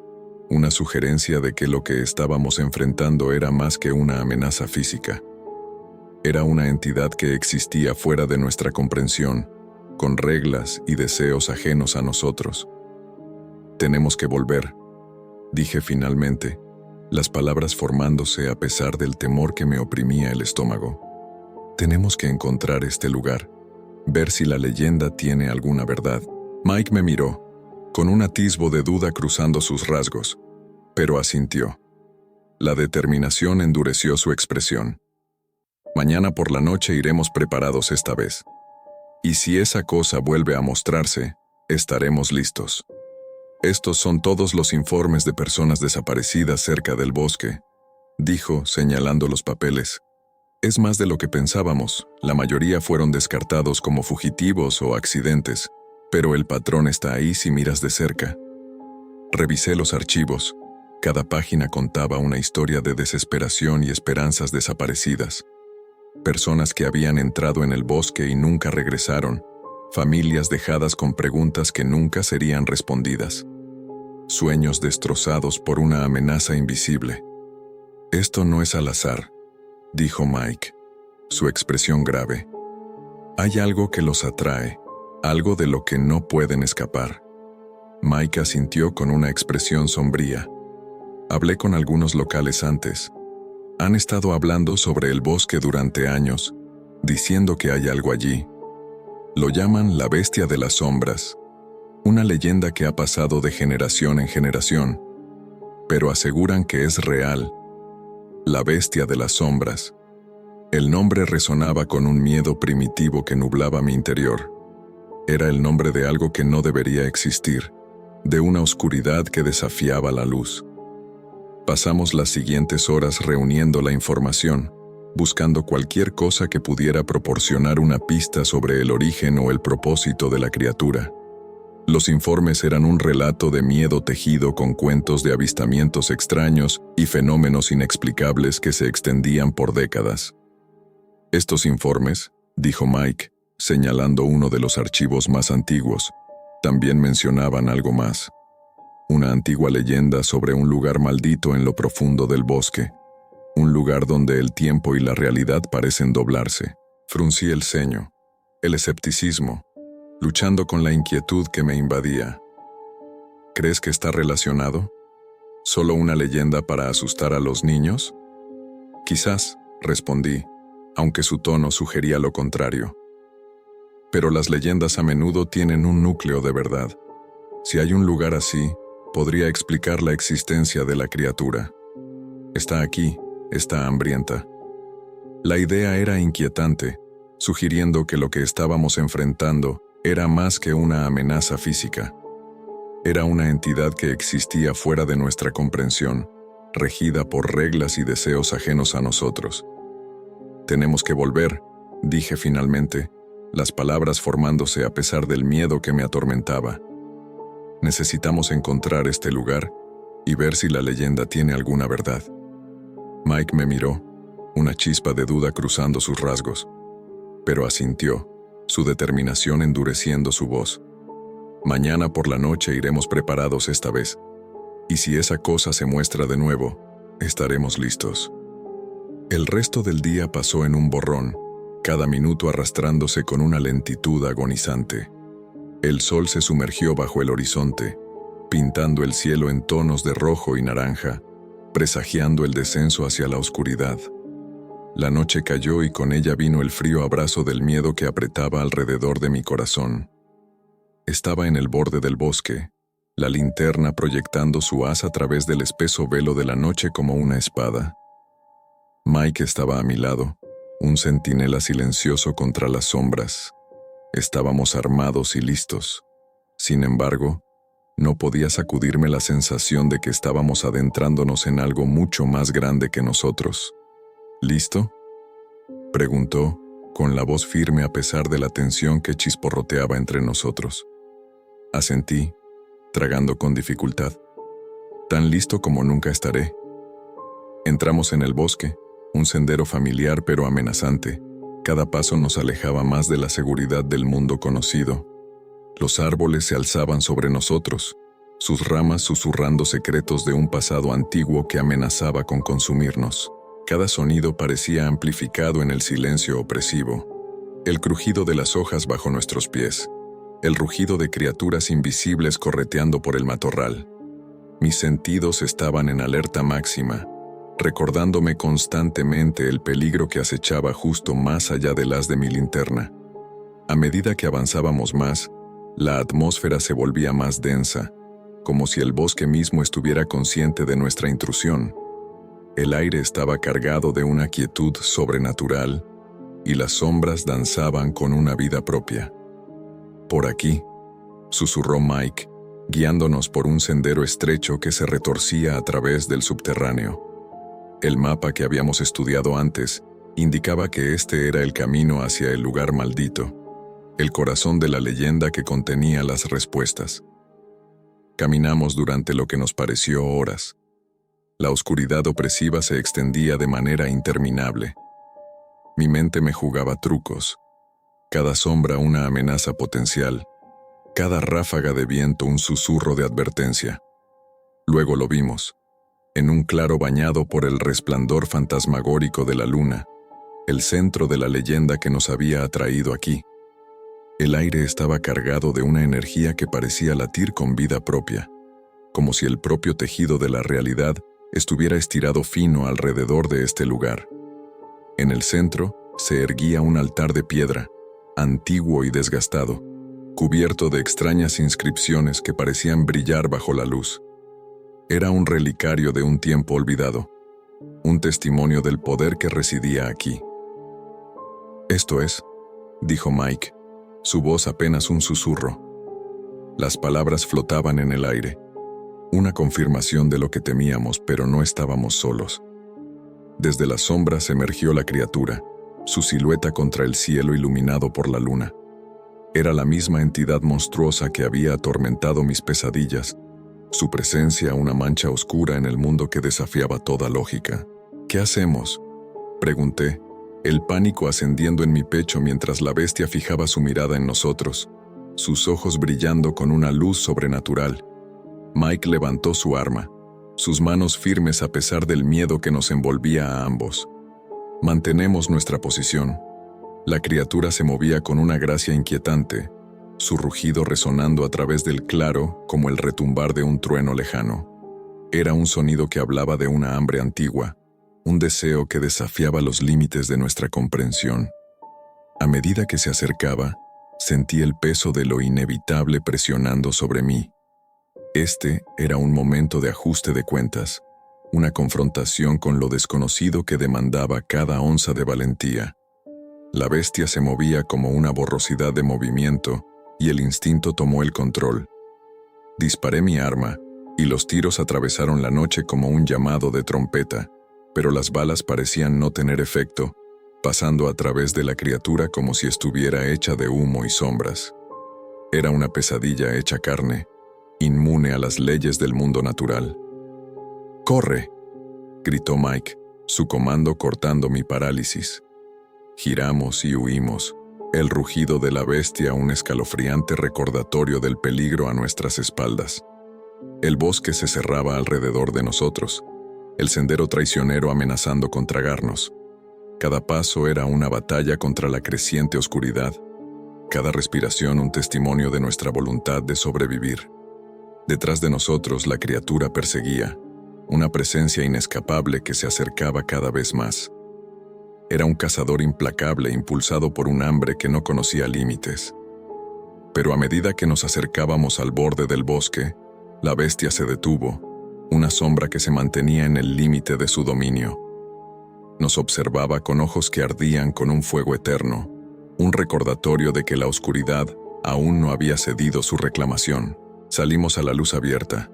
una sugerencia de que lo que estábamos enfrentando era más que una amenaza física. Era una entidad que existía fuera de nuestra comprensión, con reglas y deseos ajenos a nosotros. «Tenemos que volver», dije finalmente, las palabras formándose a pesar del temor que me oprimía el estómago. «Tenemos que encontrar este lugar, ver si la leyenda tiene alguna verdad». Mike me miró, con un atisbo de duda cruzando sus rasgos, pero asintió. La determinación endureció su expresión. «Mañana por la noche iremos preparados esta vez. Y si esa cosa vuelve a mostrarse, estaremos listos». «Estos son todos los informes de personas desaparecidas cerca del bosque», dijo, señalando los papeles. «Es más de lo que pensábamos, la mayoría fueron descartados como fugitivos o accidentes, pero el patrón está ahí si miras de cerca». Revisé los archivos. Cada página contaba una historia de desesperación y esperanzas desaparecidas. Personas que habían entrado en el bosque y nunca regresaron, familias dejadas con preguntas que nunca serían respondidas. Sueños destrozados por una amenaza invisible. «Esto no es al azar», dijo Mike, su expresión grave. «Hay algo que los atrae, algo de lo que no pueden escapar». Mike asintió con una expresión sombría. «Hablé con algunos locales antes. Han estado hablando sobre el bosque durante años, diciendo que hay algo allí. Lo llaman la bestia de las sombras, una leyenda que ha pasado de generación en generación, pero aseguran que es real. La bestia de las sombras». El nombre resonaba con un miedo primitivo que nublaba mi interior. Era el nombre de algo que no debería existir, de una oscuridad que desafiaba la luz. Pasamos las siguientes horas reuniendo la información, buscando cualquier cosa que pudiera proporcionar una pista sobre el origen o el propósito de la criatura. Los informes eran un relato de miedo tejido con cuentos de avistamientos extraños y fenómenos inexplicables que se extendían por décadas. «Estos informes», dijo Mike, señalando uno de los archivos más antiguos, «también mencionaban algo más. Una antigua leyenda sobre un lugar maldito en lo profundo del bosque. Un lugar donde el tiempo y la realidad parecen doblarse». Fruncí el ceño, el escepticismo, luchando con la inquietud que me invadía. «¿Crees que está relacionado? ¿Solo una leyenda para asustar a los niños?» «Quizás», respondí, aunque su tono sugería lo contrario. Pero las leyendas a menudo tienen un núcleo de verdad. Si hay un lugar así, podría explicar la existencia de la criatura. Está aquí, está hambrienta. La idea era inquietante, sugiriendo que lo que estábamos enfrentando era más que una amenaza física. Era una entidad que existía fuera de nuestra comprensión, regida por reglas y deseos ajenos a nosotros. «Tenemos que volver», dije finalmente, las palabras formándose a pesar del miedo que me atormentaba. «Necesitamos encontrar este lugar y ver si la leyenda tiene alguna verdad». Mike me miró, una chispa de duda cruzando sus rasgos, pero asintió, su determinación endureciendo su voz. «Mañana por la noche iremos preparados esta vez, y si esa cosa se muestra de nuevo, estaremos listos». El resto del día pasó en un borrón, cada minuto arrastrándose con una lentitud agonizante. El sol se sumergió bajo el horizonte, pintando el cielo en tonos de rojo y naranja, presagiando el descenso hacia la oscuridad. La noche cayó y con ella vino el frío abrazo del miedo que apretaba alrededor de mi corazón. Estaba en el borde del bosque, la linterna proyectando su haz a través del espeso velo de la noche como una espada. Mike estaba a mi lado, un centinela silencioso contra las sombras. Estábamos armados y listos. Sin embargo, no podía sacudirme la sensación de que estábamos adentrándonos en algo mucho más grande que nosotros. «¿Listo?», preguntó, con la voz firme a pesar de la tensión que chisporroteaba entre nosotros. Asentí, tragando con dificultad. «Tan listo como nunca estaré». Entramos en el bosque, un sendero familiar pero amenazante. Cada paso nos alejaba más de la seguridad del mundo conocido. Los árboles se alzaban sobre nosotros, sus ramas susurrando secretos de un pasado antiguo que amenazaba con consumirnos. Cada sonido parecía amplificado en el silencio opresivo. El crujido de las hojas bajo nuestros pies, el rugido de criaturas invisibles correteando por el matorral. Mis sentidos estaban en alerta máxima, recordándome constantemente el peligro que acechaba justo más allá del haz de mi linterna. A medida que avanzábamos más, la atmósfera se volvía más densa, como si el bosque mismo estuviera consciente de nuestra intrusión. El aire estaba cargado de una quietud sobrenatural, y las sombras danzaban con una vida propia. «Por aquí», susurró Mike, guiándonos por un sendero estrecho que se retorcía a través del subterráneo. El mapa que habíamos estudiado antes indicaba que este era el camino hacia el lugar maldito, el corazón de la leyenda que contenía las respuestas. Caminamos durante lo que nos pareció horas. La oscuridad opresiva se extendía de manera interminable. Mi mente me jugaba trucos, cada sombra una amenaza potencial, cada ráfaga de viento un susurro de advertencia. Luego lo vimos, en un claro bañado por el resplandor fantasmagórico de la luna, el centro de la leyenda que nos había atraído aquí. El aire estaba cargado de una energía que parecía latir con vida propia, como si el propio tejido de la realidad estuviera estirado fino alrededor de este lugar. En el centro se erguía un altar de piedra, antiguo y desgastado, cubierto de extrañas inscripciones que parecían brillar bajo la luz. Era un relicario de un tiempo olvidado, un testimonio del poder que residía aquí. «Esto es», dijo Mike, su voz apenas un susurro. Las palabras flotaban en el aire, una confirmación de lo que temíamos, pero no estábamos solos. Desde las sombras emergió la criatura, su silueta contra el cielo iluminado por la luna. Era la misma entidad monstruosa que había atormentado mis pesadillas, su presencia una mancha oscura en el mundo que desafiaba toda lógica. «¿Qué hacemos?», pregunté, el pánico ascendiendo en mi pecho mientras la bestia fijaba su mirada en nosotros, sus ojos brillando con una luz sobrenatural. Mike levantó su arma, sus manos firmes a pesar del miedo que nos envolvía a ambos. Mantenemos nuestra posición. La criatura se movía con una gracia inquietante, su rugido resonando a través del claro como el retumbar de un trueno lejano. Era un sonido que hablaba de una hambre antigua, un deseo que desafiaba los límites de nuestra comprensión. A medida que se acercaba, sentí el peso de lo inevitable presionando sobre mí. Este era un momento de ajuste de cuentas, una confrontación con lo desconocido que demandaba cada onza de valentía. La bestia se movía como una borrosidad de movimiento y el instinto tomó el control. Disparé mi arma y los tiros atravesaron la noche como un llamado de trompeta, pero las balas parecían no tener efecto, pasando a través de la criatura como si estuviera hecha de humo y sombras. Era una pesadilla hecha carne, inmune a las leyes del mundo natural. ¡Corre!, gritó Mike, su comando cortando mi parálisis. Giramos y huimos, el rugido de la bestia un escalofriante recordatorio del peligro a nuestras espaldas. El bosque se cerraba alrededor de nosotros, el sendero traicionero amenazando con tragarnos. Cada paso era una batalla contra la creciente oscuridad, cada respiración un testimonio de nuestra voluntad de sobrevivir. Detrás de nosotros la criatura perseguía, una presencia inescapable que se acercaba cada vez más. Era un cazador implacable impulsado por un hambre que no conocía límites. Pero a medida que nos acercábamos al borde del bosque, la bestia se detuvo, una sombra que se mantenía en el límite de su dominio. Nos observaba con ojos que ardían con un fuego eterno, un recordatorio de que la oscuridad aún no había cedido su reclamación. Salimos a la luz abierta,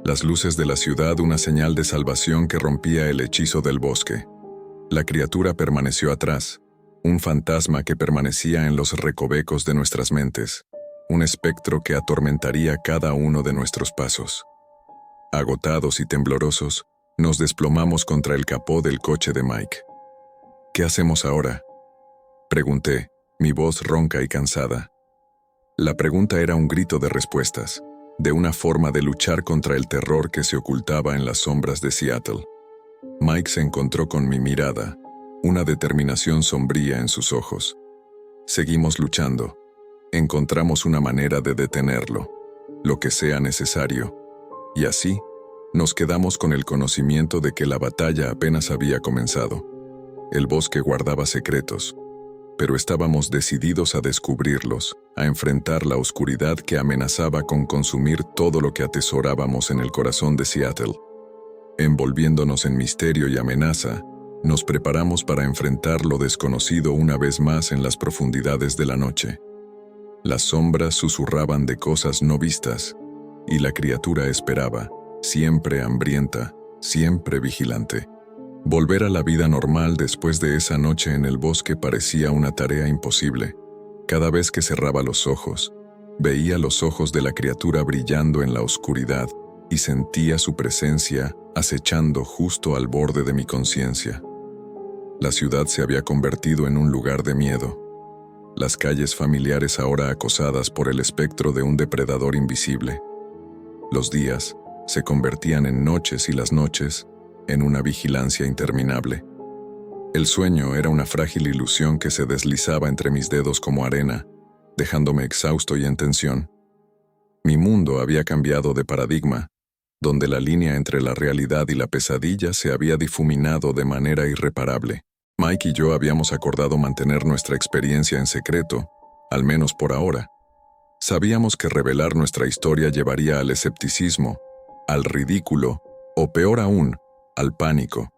las luces de la ciudad una señal de salvación que rompía el hechizo del bosque. La criatura permaneció atrás, un fantasma que permanecía en los recovecos de nuestras mentes, un espectro que atormentaría cada uno de nuestros pasos. Agotados y temblorosos, nos desplomamos contra el capó del coche de Mike. ¿Qué hacemos ahora?, pregunté, mi voz ronca y cansada. La pregunta era un grito de respuestas, de una forma de luchar contra el terror que se ocultaba en las sombras de Seattle. Mike se encontró con mi mirada, una determinación sombría en sus ojos. Seguimos luchando. Encontramos una manera de detenerlo, lo que sea necesario. Y así, nos quedamos con el conocimiento de que la batalla apenas había comenzado. El bosque guardaba secretos, pero estábamos decididos a descubrirlos, a enfrentar la oscuridad que amenazaba con consumir todo lo que atesorábamos en el corazón de Seattle. Envolviéndonos en misterio y amenaza, nos preparamos para enfrentar lo desconocido una vez más en las profundidades de la noche. Las sombras susurraban de cosas no vistas, y la criatura esperaba, siempre hambrienta, siempre vigilante. Volver a la vida normal después de esa noche en el bosque parecía una tarea imposible. Cada vez que cerraba los ojos, veía los ojos de la criatura brillando en la oscuridad y sentía su presencia acechando justo al borde de mi conciencia. La ciudad se había convertido en un lugar de miedo. Las calles familiares ahora acosadas por el espectro de un depredador invisible. Los días se convertían en noches y las noches en una vigilancia interminable. El sueño era una frágil ilusión que se deslizaba entre mis dedos como arena, dejándome exhausto y en tensión. Mi mundo había cambiado de paradigma, donde la línea entre la realidad y la pesadilla se había difuminado de manera irreparable. Mike y yo habíamos acordado mantener nuestra experiencia en secreto, al menos por ahora. Sabíamos que revelar nuestra historia llevaría al escepticismo, al ridículo, o peor aún, al pánico.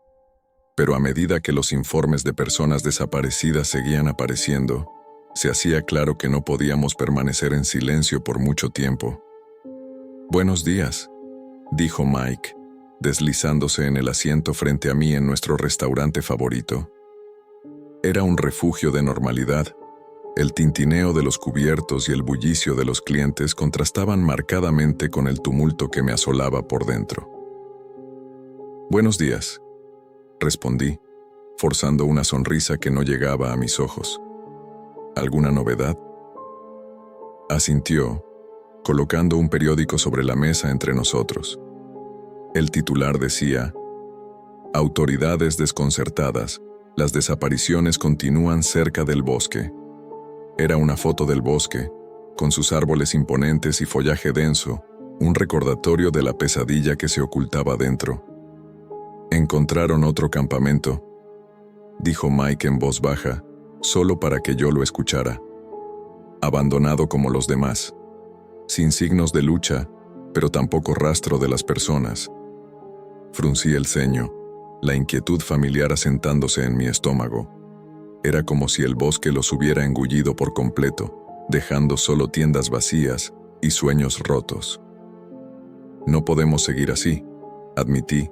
Pero a medida que los informes de personas desaparecidas seguían apareciendo, se hacía claro que no podíamos permanecer en silencio por mucho tiempo. «Buenos días», dijo Mike, deslizándose en el asiento frente a mí en nuestro restaurante favorito. Era un refugio de normalidad. El tintineo de los cubiertos y el bullicio de los clientes contrastaban marcadamente con el tumulto que me asolaba por dentro. «Buenos días», respondí, forzando una sonrisa que no llegaba a mis ojos. «¿Alguna novedad?». Asintió, colocando un periódico sobre la mesa entre nosotros. El titular decía: «Autoridades desconcertadas, las desapariciones continúan cerca del bosque». Era una foto del bosque, con sus árboles imponentes y follaje denso, un recordatorio de la pesadilla que se ocultaba dentro. Encontraron otro campamento, dijo Mike en voz baja, solo para que yo lo escuchara. Abandonado como los demás, sin signos de lucha, pero tampoco rastro de las personas. Fruncí el ceño, la inquietud familiar asentándose en mi estómago. Era como si el bosque los hubiera engullido por completo, dejando solo tiendas vacías y sueños rotos. No podemos seguir así, admití,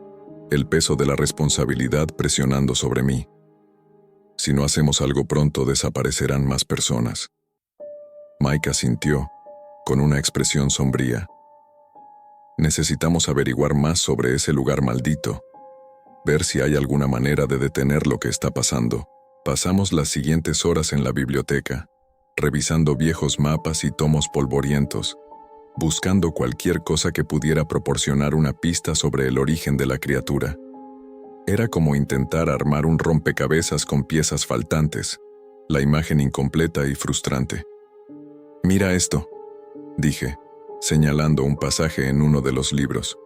el peso de la responsabilidad presionando sobre mí. Si no hacemos algo pronto, desaparecerán más personas. Mike asintió, con una expresión sombría. Necesitamos averiguar más sobre ese lugar maldito, ver si hay alguna manera de detener lo que está pasando. Pasamos las siguientes horas en la biblioteca, revisando viejos mapas y tomos polvorientos, buscando cualquier cosa que pudiera proporcionar una pista sobre el origen de la criatura. Era como intentar armar un rompecabezas con piezas faltantes, la imagen incompleta y frustrante. «Mira esto», dije, señalando un pasaje en uno de los libros.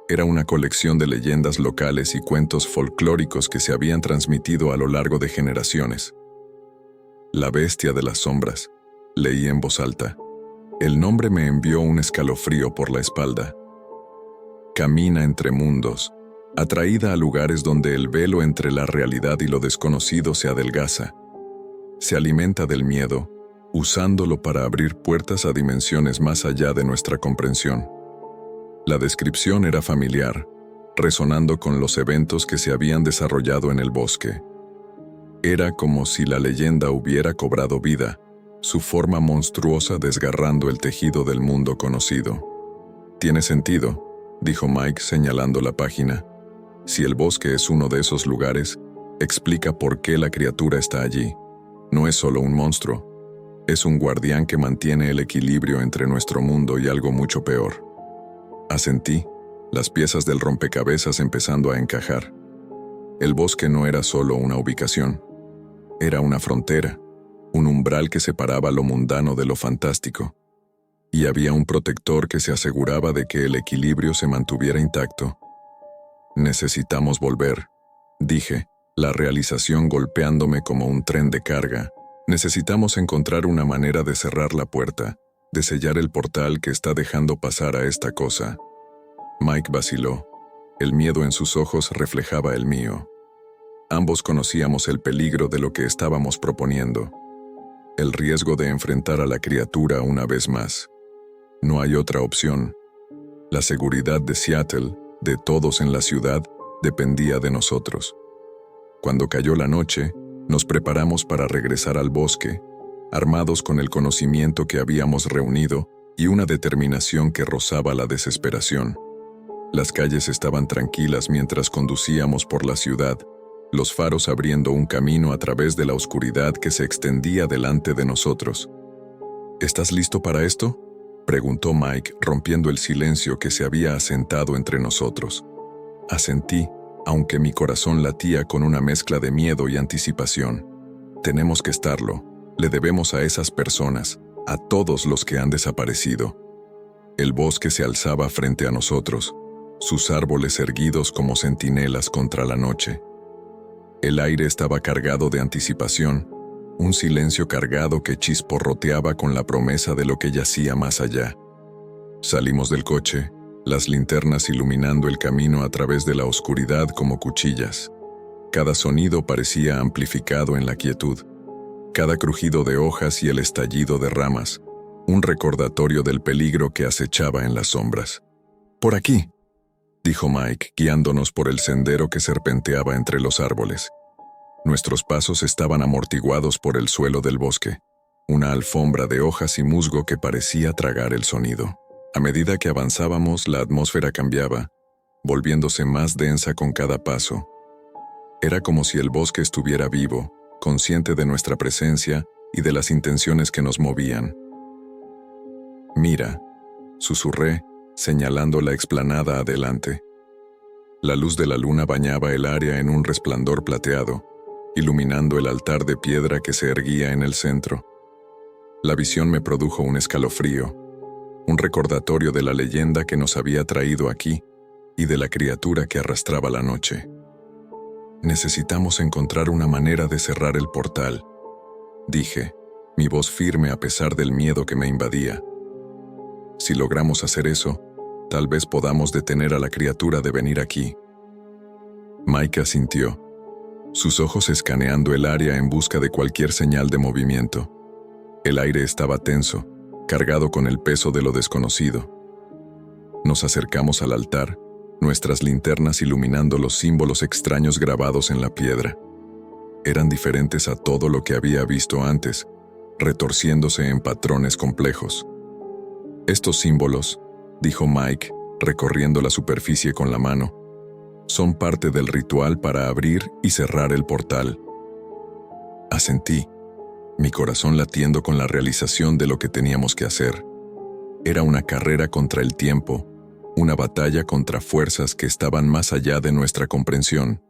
Era una colección de leyendas locales y cuentos folclóricos que se habían transmitido a lo largo de generaciones. La bestia de las sombras, leí en voz alta. El nombre me envió un escalofrío por la espalda. Camina entre mundos, atraída a lugares donde el velo entre la realidad y lo desconocido se adelgaza. Se alimenta del miedo, usándolo para abrir puertas a dimensiones más allá de nuestra comprensión. La descripción era familiar, resonando con los eventos que se habían desarrollado en el bosque. Era como si la leyenda hubiera cobrado vida, su forma monstruosa desgarrando el tejido del mundo conocido. «Tiene sentido», dijo Mike señalando la página. «Si el bosque es uno de esos lugares, explica por qué la criatura está allí. No es solo un monstruo, es un guardián que mantiene el equilibrio entre nuestro mundo y algo mucho peor». Asentí, las piezas del rompecabezas empezando a encajar. El bosque no era solo una ubicación, era una frontera, un umbral que separaba lo mundano de lo fantástico. Y había un protector que se aseguraba de que el equilibrio se mantuviera intacto. «Necesitamos volver», dije, la realización golpeándome como un tren de carga. «Necesitamos encontrar una manera de cerrar la puerta, de sellar el portal que está dejando pasar a esta cosa». Mike vaciló. El miedo en sus ojos reflejaba el mío. Ambos conocíamos el peligro de lo que estábamos proponiendo. El riesgo de enfrentar a la criatura una vez más. No hay otra opción. La seguridad de Seattle, de todos en la ciudad, dependía de nosotros. Cuando cayó la noche, nos preparamos para regresar al bosque, armados con el conocimiento que habíamos reunido y una determinación que rozaba la desesperación. Las calles estaban tranquilas mientras conducíamos por la ciudad, los faros abriendo un camino a través de la oscuridad que se extendía delante de nosotros. «¿Estás listo para esto?», preguntó Mike, rompiendo el silencio que se había asentado entre nosotros. Asentí, aunque mi corazón latía con una mezcla de miedo y anticipación. «Tenemos que estarlo. Le debemos a esas personas, a todos los que han desaparecido». El bosque se alzaba frente a nosotros, sus árboles erguidos como centinelas contra la noche. El aire estaba cargado de anticipación, un silencio cargado que chisporroteaba con la promesa de lo que yacía más allá. Salimos del coche, las linternas iluminando el camino a través de la oscuridad como cuchillas. Cada sonido parecía amplificado en la quietud, cada crujido de hojas y el estallido de ramas, un recordatorio del peligro que acechaba en las sombras. «Por aquí», dijo Mike, guiándonos por el sendero que serpenteaba entre los árboles. Nuestros pasos estaban amortiguados por el suelo del bosque, una alfombra de hojas y musgo que parecía tragar el sonido. A medida que avanzábamos, la atmósfera cambiaba, volviéndose más densa con cada paso. Era como si el bosque estuviera vivo, consciente de nuestra presencia y de las intenciones que nos movían. «Mira», susurré, señalando la explanada adelante. La luz de la luna bañaba el área en un resplandor plateado, iluminando el altar de piedra que se erguía en el centro. La visión me produjo un escalofrío, un recordatorio de la leyenda que nos había traído aquí y de la criatura que arrastraba la noche. Necesitamos encontrar una manera de cerrar el portal, dije, mi voz firme a pesar del miedo que me invadía. Si logramos hacer eso, tal vez podamos detener a la criatura de venir aquí. Mike asintió, sus ojos escaneando el área en busca de cualquier señal de movimiento. El aire estaba tenso, cargado con el peso de lo desconocido. Nos acercamos al altar, nuestras linternas iluminando los símbolos extraños grabados en la piedra. Eran diferentes a todo lo que había visto antes, retorciéndose en patrones complejos. Estos símbolos, dijo Mike, recorriendo la superficie con la mano, son parte del ritual para abrir y cerrar el portal. Asentí, mi corazón latiendo con la realización de lo que teníamos que hacer. Era una carrera contra el tiempo, una batalla contra fuerzas que estaban más allá de nuestra comprensión.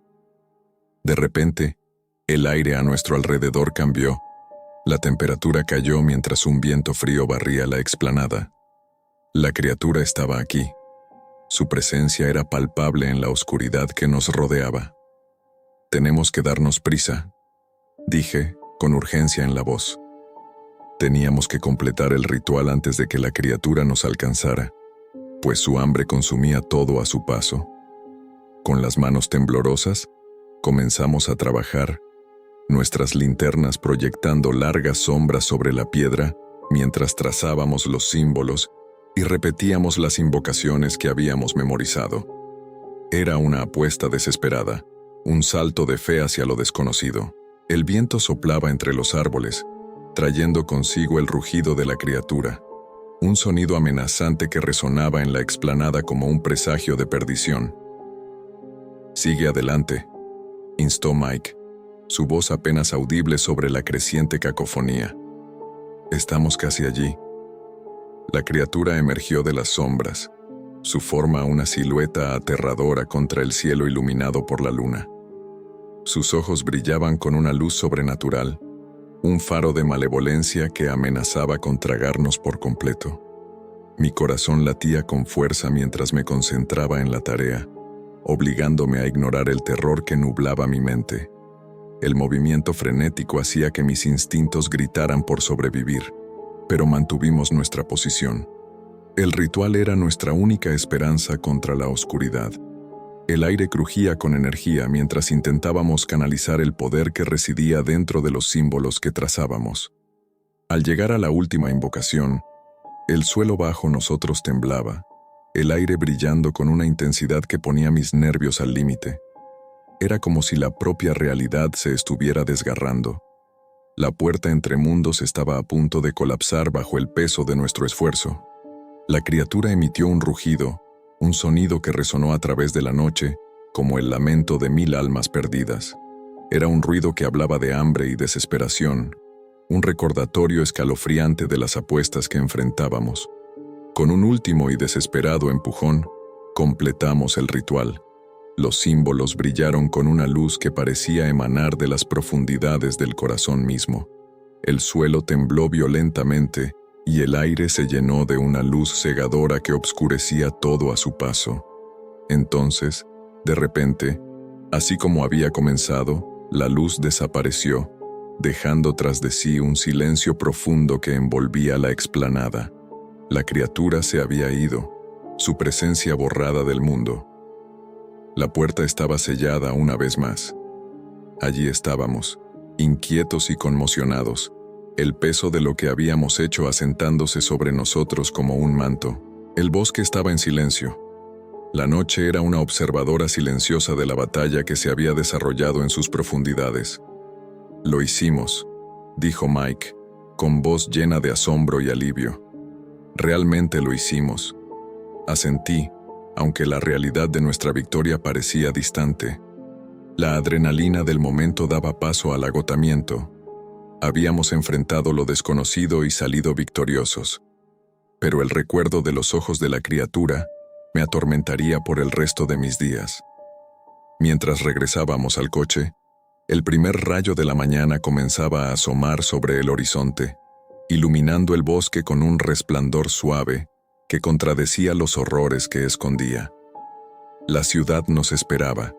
De repente, el aire a nuestro alrededor cambió. La temperatura cayó mientras un viento frío barría la explanada. La criatura estaba aquí. Su presencia era palpable en la oscuridad que nos rodeaba. Tenemos que darnos prisa, dije, con urgencia en la voz. Teníamos que completar el ritual antes de que la criatura nos alcanzara, pues su hambre consumía todo a su paso. Con las manos temblorosas, comenzamos a trabajar, nuestras linternas proyectando largas sombras sobre la piedra mientras trazábamos los símbolos y repetíamos las invocaciones que habíamos memorizado. Era una apuesta desesperada, un salto de fe hacia lo desconocido. El viento soplaba entre los árboles, trayendo consigo el rugido de la criatura, un sonido amenazante que resonaba en la explanada como un presagio de perdición. «Sigue adelante», instó Mike, su voz apenas audible sobre la creciente cacofonía. «Estamos casi allí». La criatura emergió de las sombras, su forma una silueta aterradora contra el cielo iluminado por la luna. Sus ojos brillaban con una luz sobrenatural, un faro de malevolencia que amenazaba con tragarnos por completo. Mi corazón latía con fuerza mientras me concentraba en la tarea, obligándome a ignorar el terror que nublaba mi mente. El movimiento frenético hacía que mis instintos gritaran por sobrevivir, pero mantuvimos nuestra posición. El ritual era nuestra única esperanza contra la oscuridad. El aire crujía con energía mientras intentábamos canalizar el poder que residía dentro de los símbolos que trazábamos. Al llegar a la última invocación, el suelo bajo nosotros temblaba, el aire brillando con una intensidad que ponía mis nervios al límite. Era como si la propia realidad se estuviera desgarrando. La puerta entre mundos estaba a punto de colapsar bajo el peso de nuestro esfuerzo. La criatura emitió un rugido, un sonido que resonó a través de la noche, como el lamento de 1000 almas perdidas. Era un ruido que hablaba de hambre y desesperación, un recordatorio escalofriante de las apuestas que enfrentábamos. Con un último y desesperado empujón, completamos el ritual. Los símbolos brillaron con una luz que parecía emanar de las profundidades del corazón mismo. El suelo tembló violentamente, y el aire se llenó de una luz cegadora que obscurecía todo a su paso. Entonces, de repente, así como había comenzado, la luz desapareció, dejando tras de sí un silencio profundo que envolvía la explanada. La criatura se había ido, su presencia borrada del mundo. La puerta estaba sellada una vez más. Allí estábamos, inquietos y conmocionados, el peso de lo que habíamos hecho asentándose sobre nosotros como un manto. El bosque estaba en silencio. La noche era una observadora silenciosa de la batalla que se había desarrollado en sus profundidades. «Lo hicimos», dijo Mike, con voz llena de asombro y alivio. «Realmente lo hicimos». Asentí, aunque la realidad de nuestra victoria parecía distante. La adrenalina del momento daba paso al agotamiento. Habíamos enfrentado lo desconocido y salido victoriosos. Pero el recuerdo de los ojos de la criatura me atormentaría por el resto de mis días. Mientras regresábamos al coche, el primer rayo de la mañana comenzaba a asomar sobre el horizonte, iluminando el bosque con un resplandor suave que contradecía los horrores que escondía. La ciudad nos esperaba.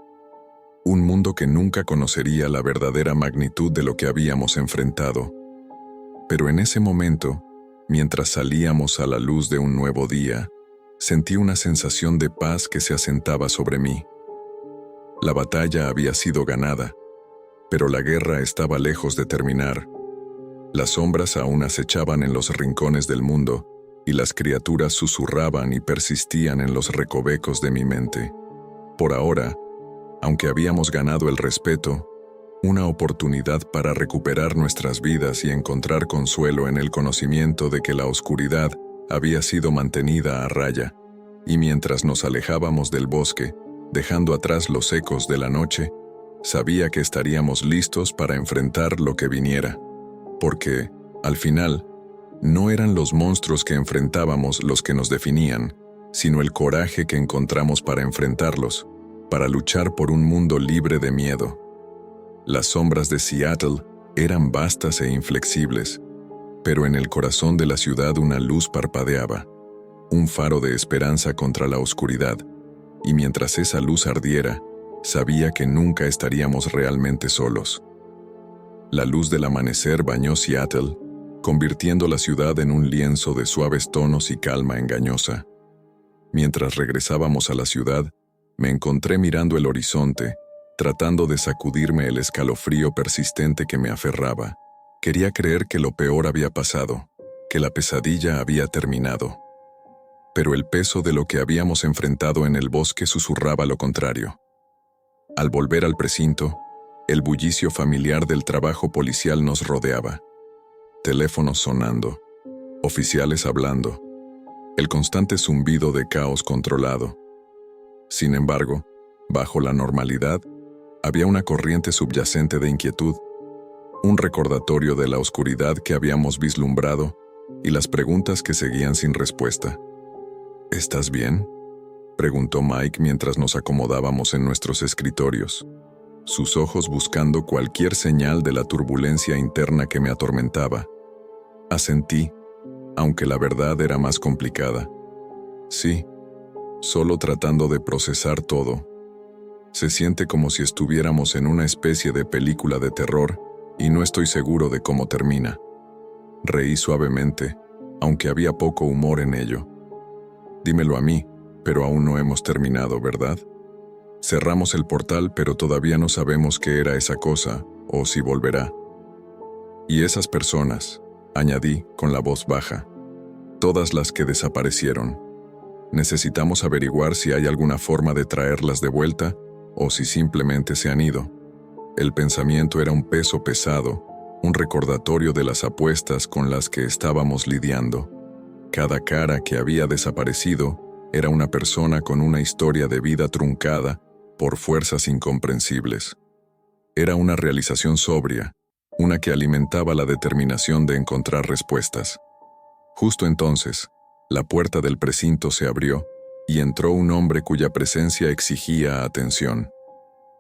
Un mundo que nunca conocería la verdadera magnitud de lo que habíamos enfrentado. Pero en ese momento, mientras salíamos a la luz de un nuevo día, sentí una sensación de paz que se asentaba sobre mí. La batalla había sido ganada, pero la guerra estaba lejos de terminar. Las sombras aún acechaban en los rincones del mundo, y las criaturas susurraban y persistían en los recovecos de mi mente. Por ahora, aunque habíamos ganado el respeto, una oportunidad para recuperar nuestras vidas y encontrar consuelo en el conocimiento de que la oscuridad había sido mantenida a raya, y mientras nos alejábamos del bosque, dejando atrás los ecos de la noche, sabía que estaríamos listos para enfrentar lo que viniera, porque, al final, no eran los monstruos que enfrentábamos los que nos definían, sino el coraje que encontramos para enfrentarlos, para luchar por un mundo libre de miedo. Las sombras de Seattle eran vastas e inflexibles, pero en el corazón de la ciudad una luz parpadeaba, un faro de esperanza contra la oscuridad, y mientras esa luz ardiera, sabía que nunca estaríamos realmente solos. La luz del amanecer bañó Seattle, convirtiendo la ciudad en un lienzo de suaves tonos y calma engañosa. Mientras regresábamos a la ciudad, me encontré mirando el horizonte, tratando de sacudirme el escalofrío persistente que me aferraba. Quería creer que lo peor había pasado, que la pesadilla había terminado. Pero el peso de lo que habíamos enfrentado en el bosque susurraba lo contrario. Al volver al precinto, el bullicio familiar del trabajo policial nos rodeaba. Teléfonos sonando, oficiales hablando, el constante zumbido de caos controlado. Sin embargo, bajo la normalidad, había una corriente subyacente de inquietud, un recordatorio de la oscuridad que habíamos vislumbrado y las preguntas que seguían sin respuesta. ¿Estás bien?, preguntó Mike mientras nos acomodábamos en nuestros escritorios, sus ojos buscando cualquier señal de la turbulencia interna que me atormentaba. Asentí, aunque la verdad era más complicada. Sí, solo tratando de procesar todo. Se siente como si estuviéramos en una especie de película de terror y no estoy seguro de cómo termina. Reí suavemente, aunque había poco humor en ello. Dímelo a mí, pero aún no hemos terminado, ¿verdad? Cerramos el portal, pero todavía no sabemos qué era esa cosa o si volverá. Y esas personas, añadí con la voz baja, todas las que desaparecieron. Necesitamos averiguar si hay alguna forma de traerlas de vuelta o si simplemente se han ido. El pensamiento era un peso pesado, un recordatorio de las apuestas con las que estábamos lidiando. Cada cara que había desaparecido era una persona con una historia de vida truncada por fuerzas incomprensibles. Era una realización sobria, una que alimentaba la determinación de encontrar respuestas. Justo entonces, la puerta del precinto se abrió y entró un hombre cuya presencia exigía atención.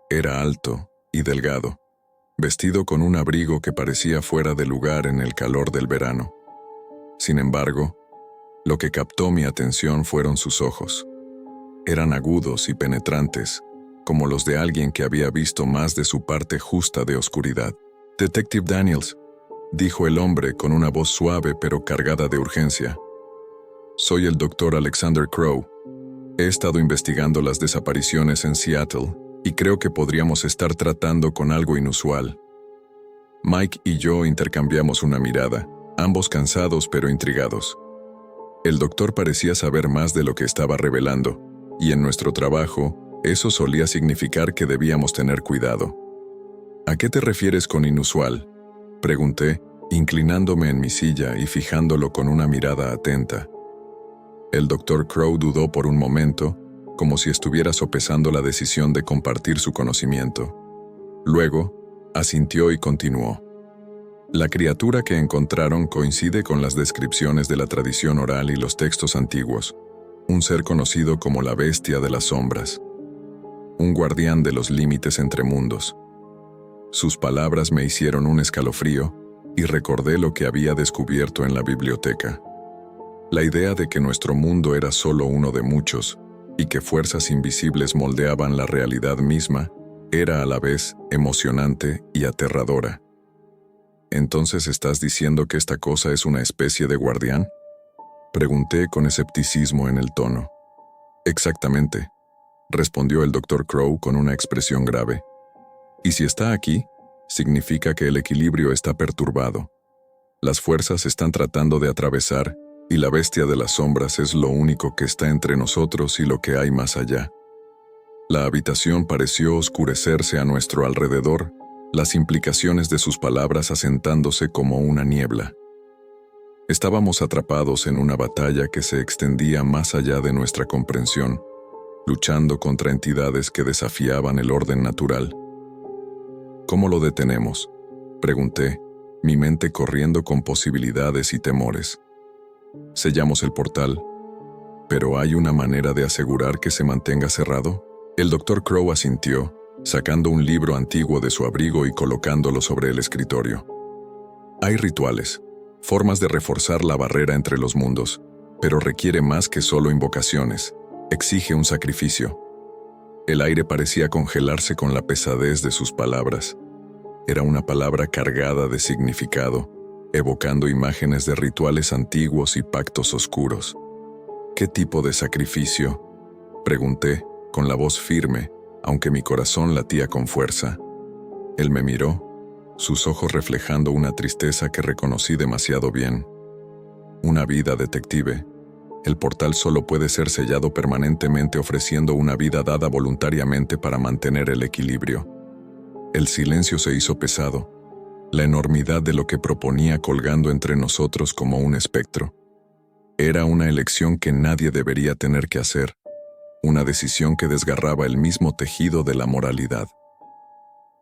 Era alto y delgado, vestido con un abrigo que parecía fuera de lugar en el calor del verano. Sin embargo, lo que captó mi atención fueron sus ojos. Eran agudos y penetrantes, como los de alguien que había visto más de su parte justa de oscuridad. «Detective Daniels», dijo el hombre con una voz suave pero cargada de urgencia. «Soy el Dr. Alexander Crowe. He estado investigando las desapariciones en Seattle y creo que podríamos estar tratando con algo inusual». Mike y yo intercambiamos una mirada, ambos cansados pero intrigados. El doctor parecía saber más de lo que estaba revelando, y en nuestro trabajo, eso solía significar que debíamos tener cuidado. «¿A qué te refieres con inusual?», pregunté, inclinándome en mi silla y fijándolo con una mirada atenta. El Dr. Crowe dudó por un momento, como si estuviera sopesando la decisión de compartir su conocimiento. Luego, asintió y continuó. «La criatura que encontraron coincide con las descripciones de la tradición oral y los textos antiguos, un ser conocido como la bestia de las sombras, un guardián de los límites entre mundos». Sus palabras me hicieron un escalofrío y recordé lo que había descubierto en la biblioteca. La idea de que nuestro mundo era solo uno de muchos y que fuerzas invisibles moldeaban la realidad misma, era a la vez emocionante y aterradora. ¿Entonces estás diciendo que esta cosa es una especie de guardián? Pregunté con escepticismo en el tono. Exactamente, respondió el Dr. Crow con una expresión grave. Y si está aquí, significa que el equilibrio está perturbado. Las fuerzas están tratando de atravesar, y la bestia de las sombras es lo único que está entre nosotros y lo que hay más allá. La habitación pareció oscurecerse a nuestro alrededor, las implicaciones de sus palabras asentándose como una niebla. Estábamos atrapados en una batalla que se extendía más allá de nuestra comprensión, luchando contra entidades que desafiaban el orden natural. ¿Cómo lo detenemos?, pregunté, mi mente corriendo con posibilidades y temores. Sellamos el portal, pero ¿hay una manera de asegurar que se mantenga cerrado? El Dr. Crow asintió, sacando un libro antiguo de su abrigo y colocándolo sobre el escritorio. Hay rituales, formas de reforzar la barrera entre los mundos, pero requiere más que solo invocaciones, exige un sacrificio. El aire parecía congelarse con la pesadez de sus palabras. Era una palabra cargada de significado, evocando imágenes de rituales antiguos y pactos oscuros. ¿Qué tipo de sacrificio?, pregunté, con la voz firme, aunque mi corazón latía con fuerza. Él me miró, sus ojos reflejando una tristeza que reconocí demasiado bien. Una vida, detective. El portal solo puede ser sellado permanentemente ofreciendo una vida dada voluntariamente para mantener el equilibrio. El silencio se hizo pesado, la enormidad de lo que proponía colgando entre nosotros como un espectro. Era una elección que nadie debería tener que hacer, una decisión que desgarraba el mismo tejido de la moralidad.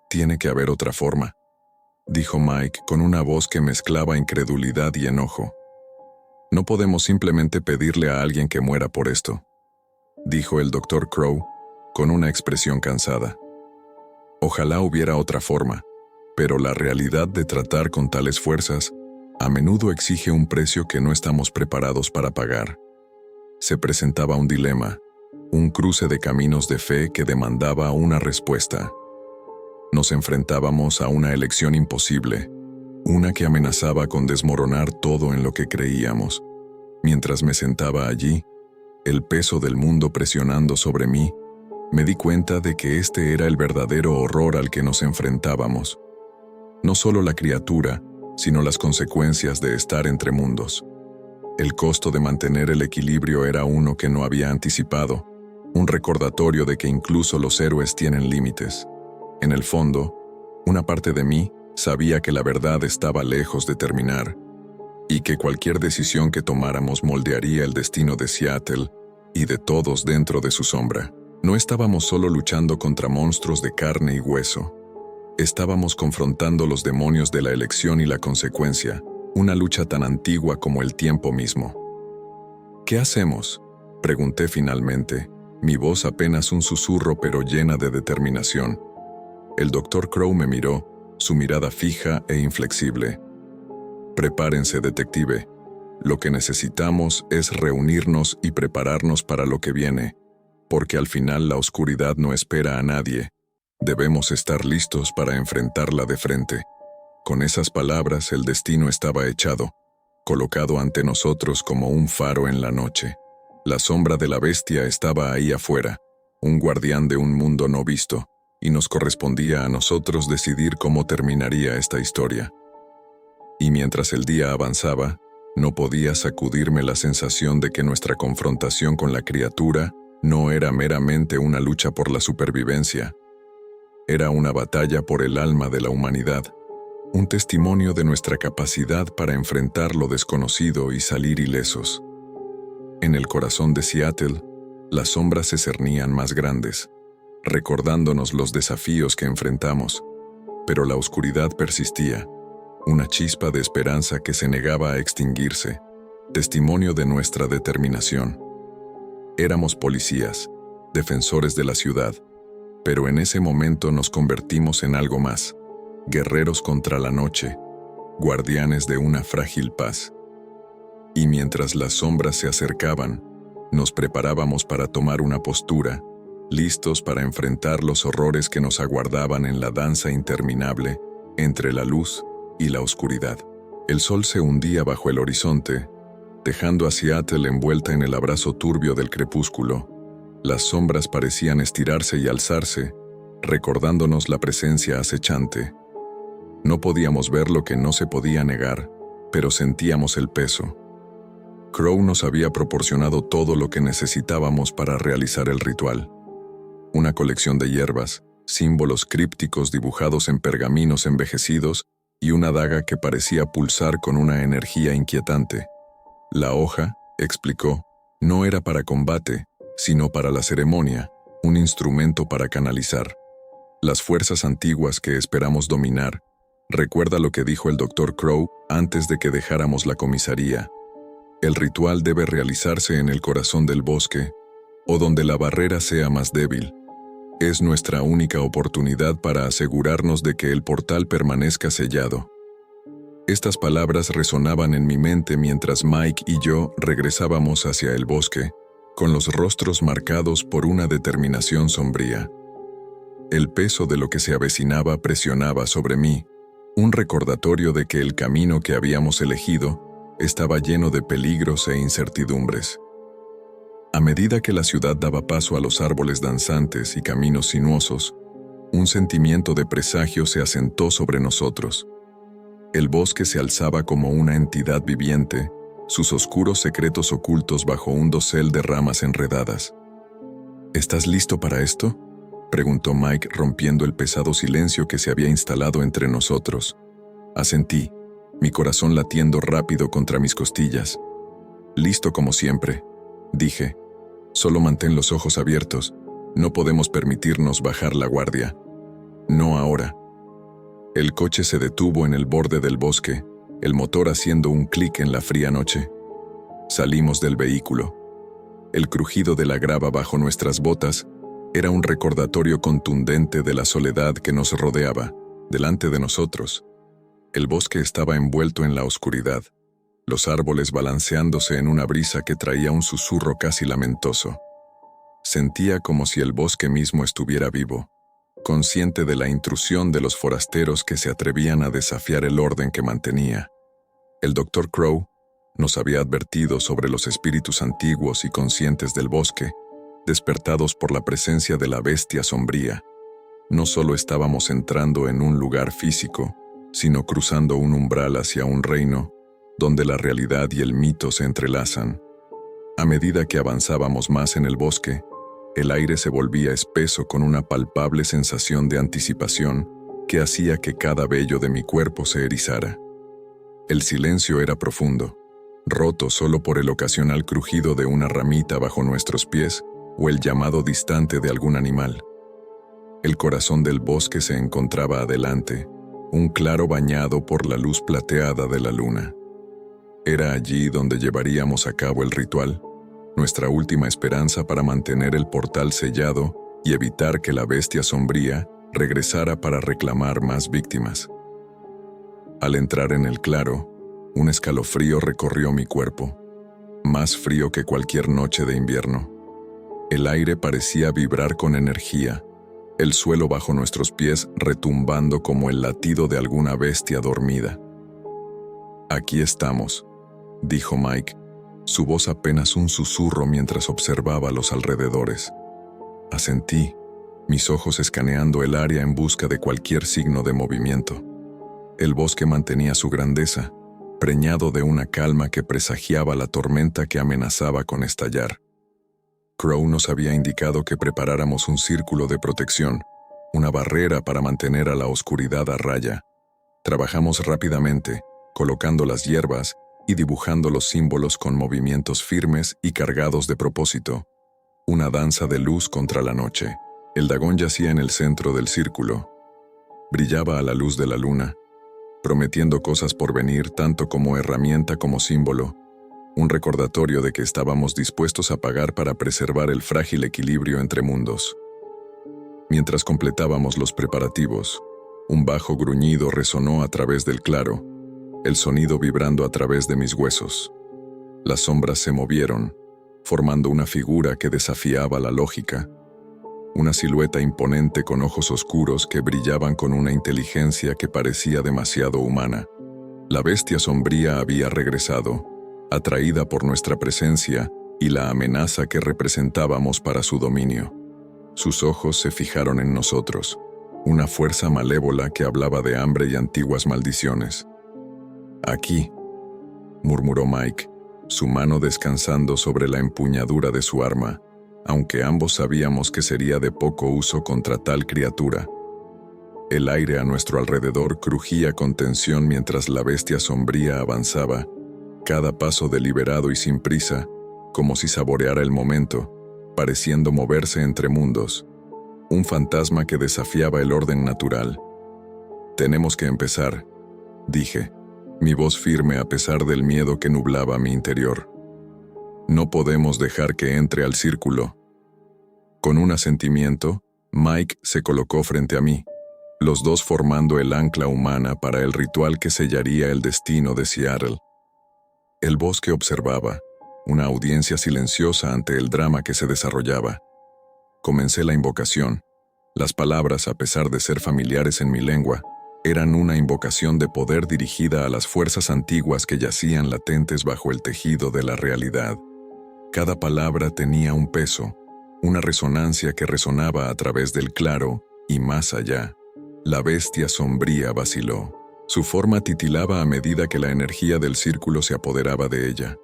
«Tiene que haber otra forma», dijo Mike con una voz que mezclaba incredulidad y enojo. «No podemos simplemente pedirle a alguien que muera por esto», dijo el Dr. Crow con una expresión cansada. «Ojalá hubiera otra forma, pero la realidad de tratar con tales fuerzas a menudo exige un precio que no estamos preparados para pagar». Se presentaba un dilema, un cruce de caminos de fe que demandaba una respuesta. Nos enfrentábamos a una elección imposible, una que amenazaba con desmoronar todo en lo que creíamos. Mientras me sentaba allí, el peso del mundo presionando sobre mí, me di cuenta de que este era el verdadero horror al que nos enfrentábamos. No solo la criatura, sino las consecuencias de estar entre mundos. El costo de mantener el equilibrio era uno que no había anticipado, un recordatorio de que incluso los héroes tienen límites. En el fondo, una parte de mí sabía que la verdad estaba lejos de terminar, y que cualquier decisión que tomáramos moldearía el destino de Seattle y de todos dentro de su sombra. No estábamos solo luchando contra monstruos de carne y hueso. Estábamos confrontando los demonios de la elección y la consecuencia, una lucha tan antigua como el tiempo mismo. «¿Qué hacemos?», pregunté finalmente, mi voz apenas un susurro pero llena de determinación. El Dr. Crow me miró, su mirada fija e inflexible. «Prepárense, detective. Lo que necesitamos es reunirnos y prepararnos para lo que viene, porque al final la oscuridad no espera a nadie. Debemos estar listos para enfrentarla de frente». Con esas palabras el destino estaba echado, colocado ante nosotros como un faro en la noche. La sombra de la bestia estaba ahí afuera, un guardián de un mundo no visto, y nos correspondía a nosotros decidir cómo terminaría esta historia. Y mientras el día avanzaba, no podía sacudirme la sensación de que nuestra confrontación con la criatura no era meramente una lucha por la supervivencia. Era una batalla por el alma de la humanidad, un testimonio de nuestra capacidad para enfrentar lo desconocido y salir ilesos. En el corazón de Seattle, las sombras se cernían más grandes, recordándonos los desafíos que enfrentamos, pero la oscuridad persistía, una chispa de esperanza que se negaba a extinguirse, testimonio de nuestra determinación. Éramos policías, defensores de la ciudad, pero en ese momento nos convertimos en algo más, guerreros contra la noche, guardianes de una frágil paz. Y mientras las sombras se acercaban, Nos preparábamos para tomar una postura, listos para enfrentar los horrores que nos aguardaban en la danza interminable entre la luz y la oscuridad. El sol se hundía bajo el horizonte, dejando a Seattle envuelta en el abrazo turbio del crepúsculo. Las sombras parecían estirarse y alzarse, recordándonos la presencia acechante. No podíamos ver lo que no se podía negar, pero sentíamos el peso. Crow nos había proporcionado todo lo que necesitábamos para realizar el ritual. Una colección de hierbas, símbolos crípticos dibujados en pergaminos envejecidos y una daga que parecía pulsar con una energía inquietante. La hoja, explicó, no era para combate, sino para la ceremonia, un instrumento para canalizar las fuerzas antiguas que esperamos dominar. Recuerda lo que dijo el Dr. Crow antes de que dejáramos la comisaría. El ritual debe realizarse en el corazón del bosque, o donde la barrera sea más débil. Es nuestra única oportunidad para asegurarnos de que el portal permanezca sellado. Estas palabras resonaban en mi mente mientras Mike y yo regresábamos hacia el bosque, con los rostros marcados por una determinación sombría. El peso de lo que se avecinaba presionaba sobre mí, un recordatorio de que el camino que habíamos elegido estaba lleno de peligros e incertidumbres. A medida que la ciudad daba paso a los árboles danzantes y caminos sinuosos, un sentimiento de presagio se asentó sobre nosotros. El bosque se alzaba como una entidad viviente, sus oscuros secretos ocultos bajo un dosel de ramas enredadas. ¿Estás listo para esto?, preguntó Mike, rompiendo el pesado silencio que se había instalado entre nosotros. Asentí, mi corazón latiendo rápido contra mis costillas. Listo como siempre, dije. Solo mantén los ojos abiertos. No podemos permitirnos bajar la guardia. No ahora. El coche se detuvo en el borde del bosque, el motor haciendo un clic en la fría noche. Salimos del vehículo. El crujido de la grava bajo nuestras botas era un recordatorio contundente de la soledad que nos rodeaba, delante de nosotros. El bosque estaba envuelto en la oscuridad, los árboles balanceándose en una brisa que traía un susurro casi lamentoso. Sentía como si el bosque mismo estuviera vivo, consciente de la intrusión de los forasteros que se atrevían a desafiar el orden que mantenía. El Dr. Crow nos había advertido sobre los espíritus antiguos y conscientes del bosque, despertados por la presencia de la bestia sombría. No solo estábamos entrando en un lugar físico, sino cruzando un umbral hacia un reino donde la realidad y el mito se entrelazan. A medida que avanzábamos más en el bosque, el aire se volvía espeso con una palpable sensación de anticipación que hacía que cada vello de mi cuerpo se erizara. El silencio era profundo, roto solo por el ocasional crujido de una ramita bajo nuestros pies o el llamado distante de algún animal. El corazón del bosque se encontraba adelante, un claro bañado por la luz plateada de la luna. Era allí donde llevaríamos a cabo el ritual, nuestra última esperanza para mantener el portal sellado y evitar que la bestia sombría regresara para reclamar más víctimas. Al entrar en el claro, un escalofrío recorrió mi cuerpo, más frío que cualquier noche de invierno. El aire parecía vibrar con energía, el suelo bajo nuestros pies retumbando como el latido de alguna bestia dormida. «Aquí estamos», dijo Mike, su voz apenas un susurro mientras observaba los alrededores. Asentí, mis ojos escaneando el área en busca de cualquier signo de movimiento. El bosque mantenía su grandeza, preñado de una calma que presagiaba la tormenta que amenazaba con estallar. Crow nos había indicado que preparáramos un círculo de protección, una barrera para mantener a la oscuridad a raya. Trabajamos rápidamente, colocando las hierbas y dibujando los símbolos con movimientos firmes y cargados de propósito. Una danza de luz contra la noche. El dragón yacía en el centro del círculo. Brillaba a la luz de la luna, prometiendo cosas por venir tanto como herramienta como símbolo, un recordatorio de que estábamos dispuestos a pagar para preservar el frágil equilibrio entre mundos. Mientras completábamos los preparativos, un bajo gruñido resonó a través del claro, el sonido vibrando a través de mis huesos. Las sombras se movieron, formando una figura que desafiaba la lógica. Una silueta imponente con ojos oscuros que brillaban con una inteligencia que parecía demasiado humana. La bestia sombría había regresado, atraída por nuestra presencia y la amenaza que representábamos para su dominio. Sus ojos se fijaron en nosotros, una fuerza malévola que hablaba de hambre y antiguas maldiciones. «Aquí», murmuró Mike, su mano descansando sobre la empuñadura de su arma, aunque ambos sabíamos que sería de poco uso contra tal criatura. El aire a nuestro alrededor crujía con tensión mientras la bestia sombría avanzaba, cada paso deliberado y sin prisa, como si saboreara el momento, pareciendo moverse entre mundos. Un fantasma que desafiaba el orden natural. «Tenemos que empezar», dije, mi voz firme a pesar del miedo que nublaba mi interior. «No podemos dejar que entre al círculo». Con un asentimiento, Mike se colocó frente a mí, los dos formando el ancla humana para el ritual que sellaría el destino de Seattle. El bosque observaba, una audiencia silenciosa ante el drama que se desarrollaba. Comencé la invocación. Las palabras, a pesar de ser familiares en mi lengua, eran una invocación de poder dirigida a las fuerzas antiguas que yacían latentes bajo el tejido de la realidad. Cada palabra tenía un peso, una resonancia que resonaba a través del claro y más allá. La bestia sombría vaciló. Su forma titilaba a medida que la energía del círculo se apoderaba de ella.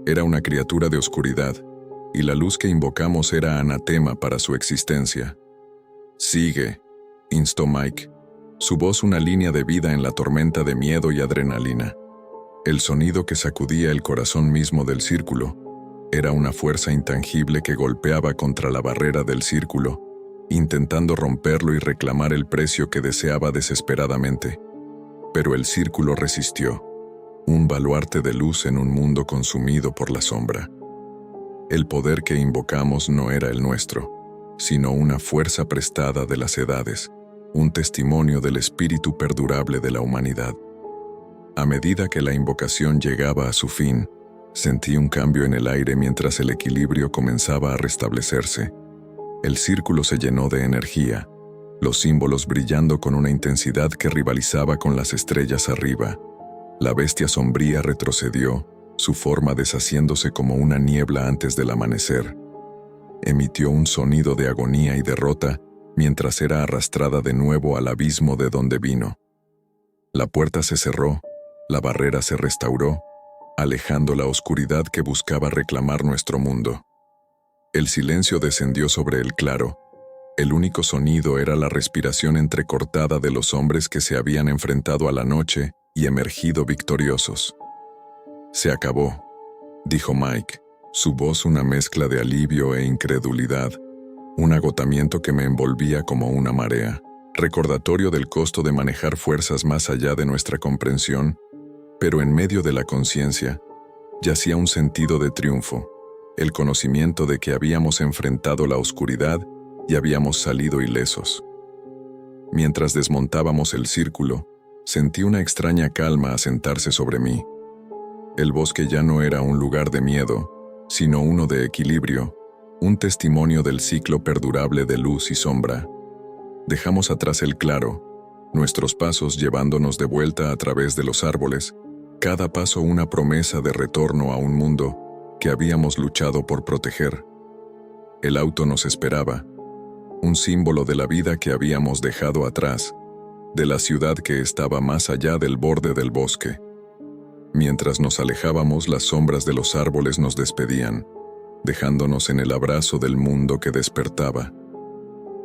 Era una criatura de oscuridad, y la luz que invocamos era anatema para su existencia. «Sigue», instó Mike, su voz una línea de vida en la tormenta de miedo y adrenalina. El sonido que sacudía el corazón mismo del círculo era una fuerza intangible que golpeaba contra la barrera del círculo, intentando romperlo y reclamar el precio que deseaba desesperadamente. Pero el círculo resistió, un baluarte de luz en un mundo consumido por la sombra. El poder que invocamos no era el nuestro, sino una fuerza prestada de las edades, un testimonio del espíritu perdurable de la humanidad. A medida que la invocación llegaba a su fin, sentí un cambio en el aire mientras el equilibrio comenzaba a restablecerse. El círculo se llenó de energía, los símbolos brillando con una intensidad que rivalizaba con las estrellas arriba. La bestia sombría retrocedió, su forma deshaciéndose como una niebla antes del amanecer. Emitió un sonido de agonía y derrota mientras era arrastrada de nuevo al abismo de donde vino. La puerta se cerró, la barrera se restauró, alejando la oscuridad que buscaba reclamar nuestro mundo. El silencio descendió sobre el claro. El único sonido era la respiración entrecortada de los hombres que se habían enfrentado a la noche y emergido victoriosos. «Se acabó», dijo Mike, su voz una mezcla de alivio e incredulidad, un agotamiento que me envolvía como una marea, recordatorio del costo de manejar fuerzas más allá de nuestra comprensión, pero en medio de la conciencia yacía un sentido de triunfo, el conocimiento de que habíamos enfrentado la oscuridad y habíamos salido ilesos. Mientras desmontábamos el círculo, sentí una extraña calma asentarse sobre mí. El bosque ya no era un lugar de miedo, sino uno de equilibrio, un testimonio del ciclo perdurable de luz y sombra. Dejamos atrás el claro, nuestros pasos llevándonos de vuelta a través de los árboles, cada paso una promesa de retorno a un mundo que habíamos luchado por proteger. El auto nos esperaba, un símbolo de la vida que habíamos dejado atrás, de la ciudad que estaba más allá del borde del bosque. Mientras nos alejábamos, las sombras de los árboles nos despedían, dejándonos en el abrazo del mundo que despertaba.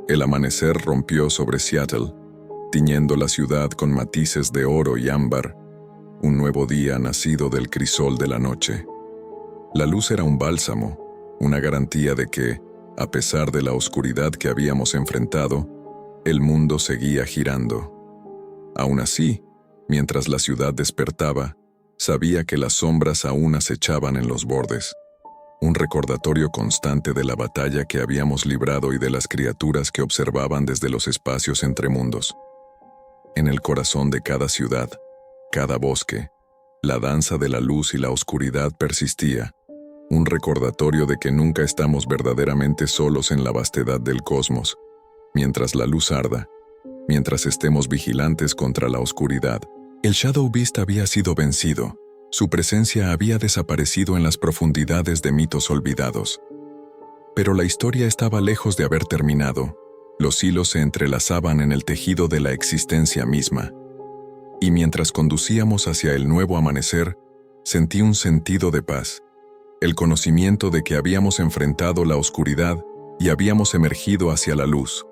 El amanecer rompió sobre Seattle, tiñendo la ciudad con matices de oro y ámbar, un nuevo día nacido del crisol de la noche. La luz era un bálsamo, una garantía de que, a pesar de la oscuridad que habíamos enfrentado, el mundo seguía girando. Aún así, mientras la ciudad despertaba, sabía que las sombras aún acechaban en los bordes. Un recordatorio constante de la batalla que habíamos librado y de las criaturas que observaban desde los espacios entre mundos. En el corazón de cada ciudad, cada bosque, la danza de la luz y la oscuridad persistía, un recordatorio de que nunca estamos verdaderamente solos en la vastedad del cosmos, mientras la luz arda, mientras estemos vigilantes contra la oscuridad. El Shadow Beast había sido vencido, su presencia había desaparecido en las profundidades de mitos olvidados. Pero la historia estaba lejos de haber terminado, los hilos se entrelazaban en el tejido de la existencia misma. Y mientras conducíamos hacia el nuevo amanecer, sentí un sentido de paz, el conocimiento de que habíamos enfrentado la oscuridad y habíamos emergido hacia la luz,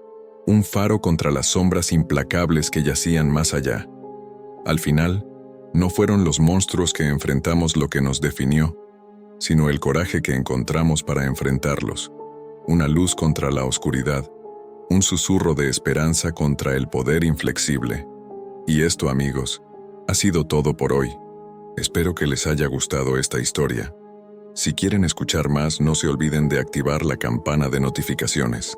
un faro contra las sombras implacables que yacían más allá. Al final, no fueron los monstruos que enfrentamos lo que nos definió, sino el coraje que encontramos para enfrentarlos, una luz contra la oscuridad, un susurro de esperanza contra el poder inflexible. Y esto, amigos, ha sido todo por hoy. Espero que les haya gustado esta historia. Si quieren escuchar más, no se olviden de activar la campana de notificaciones.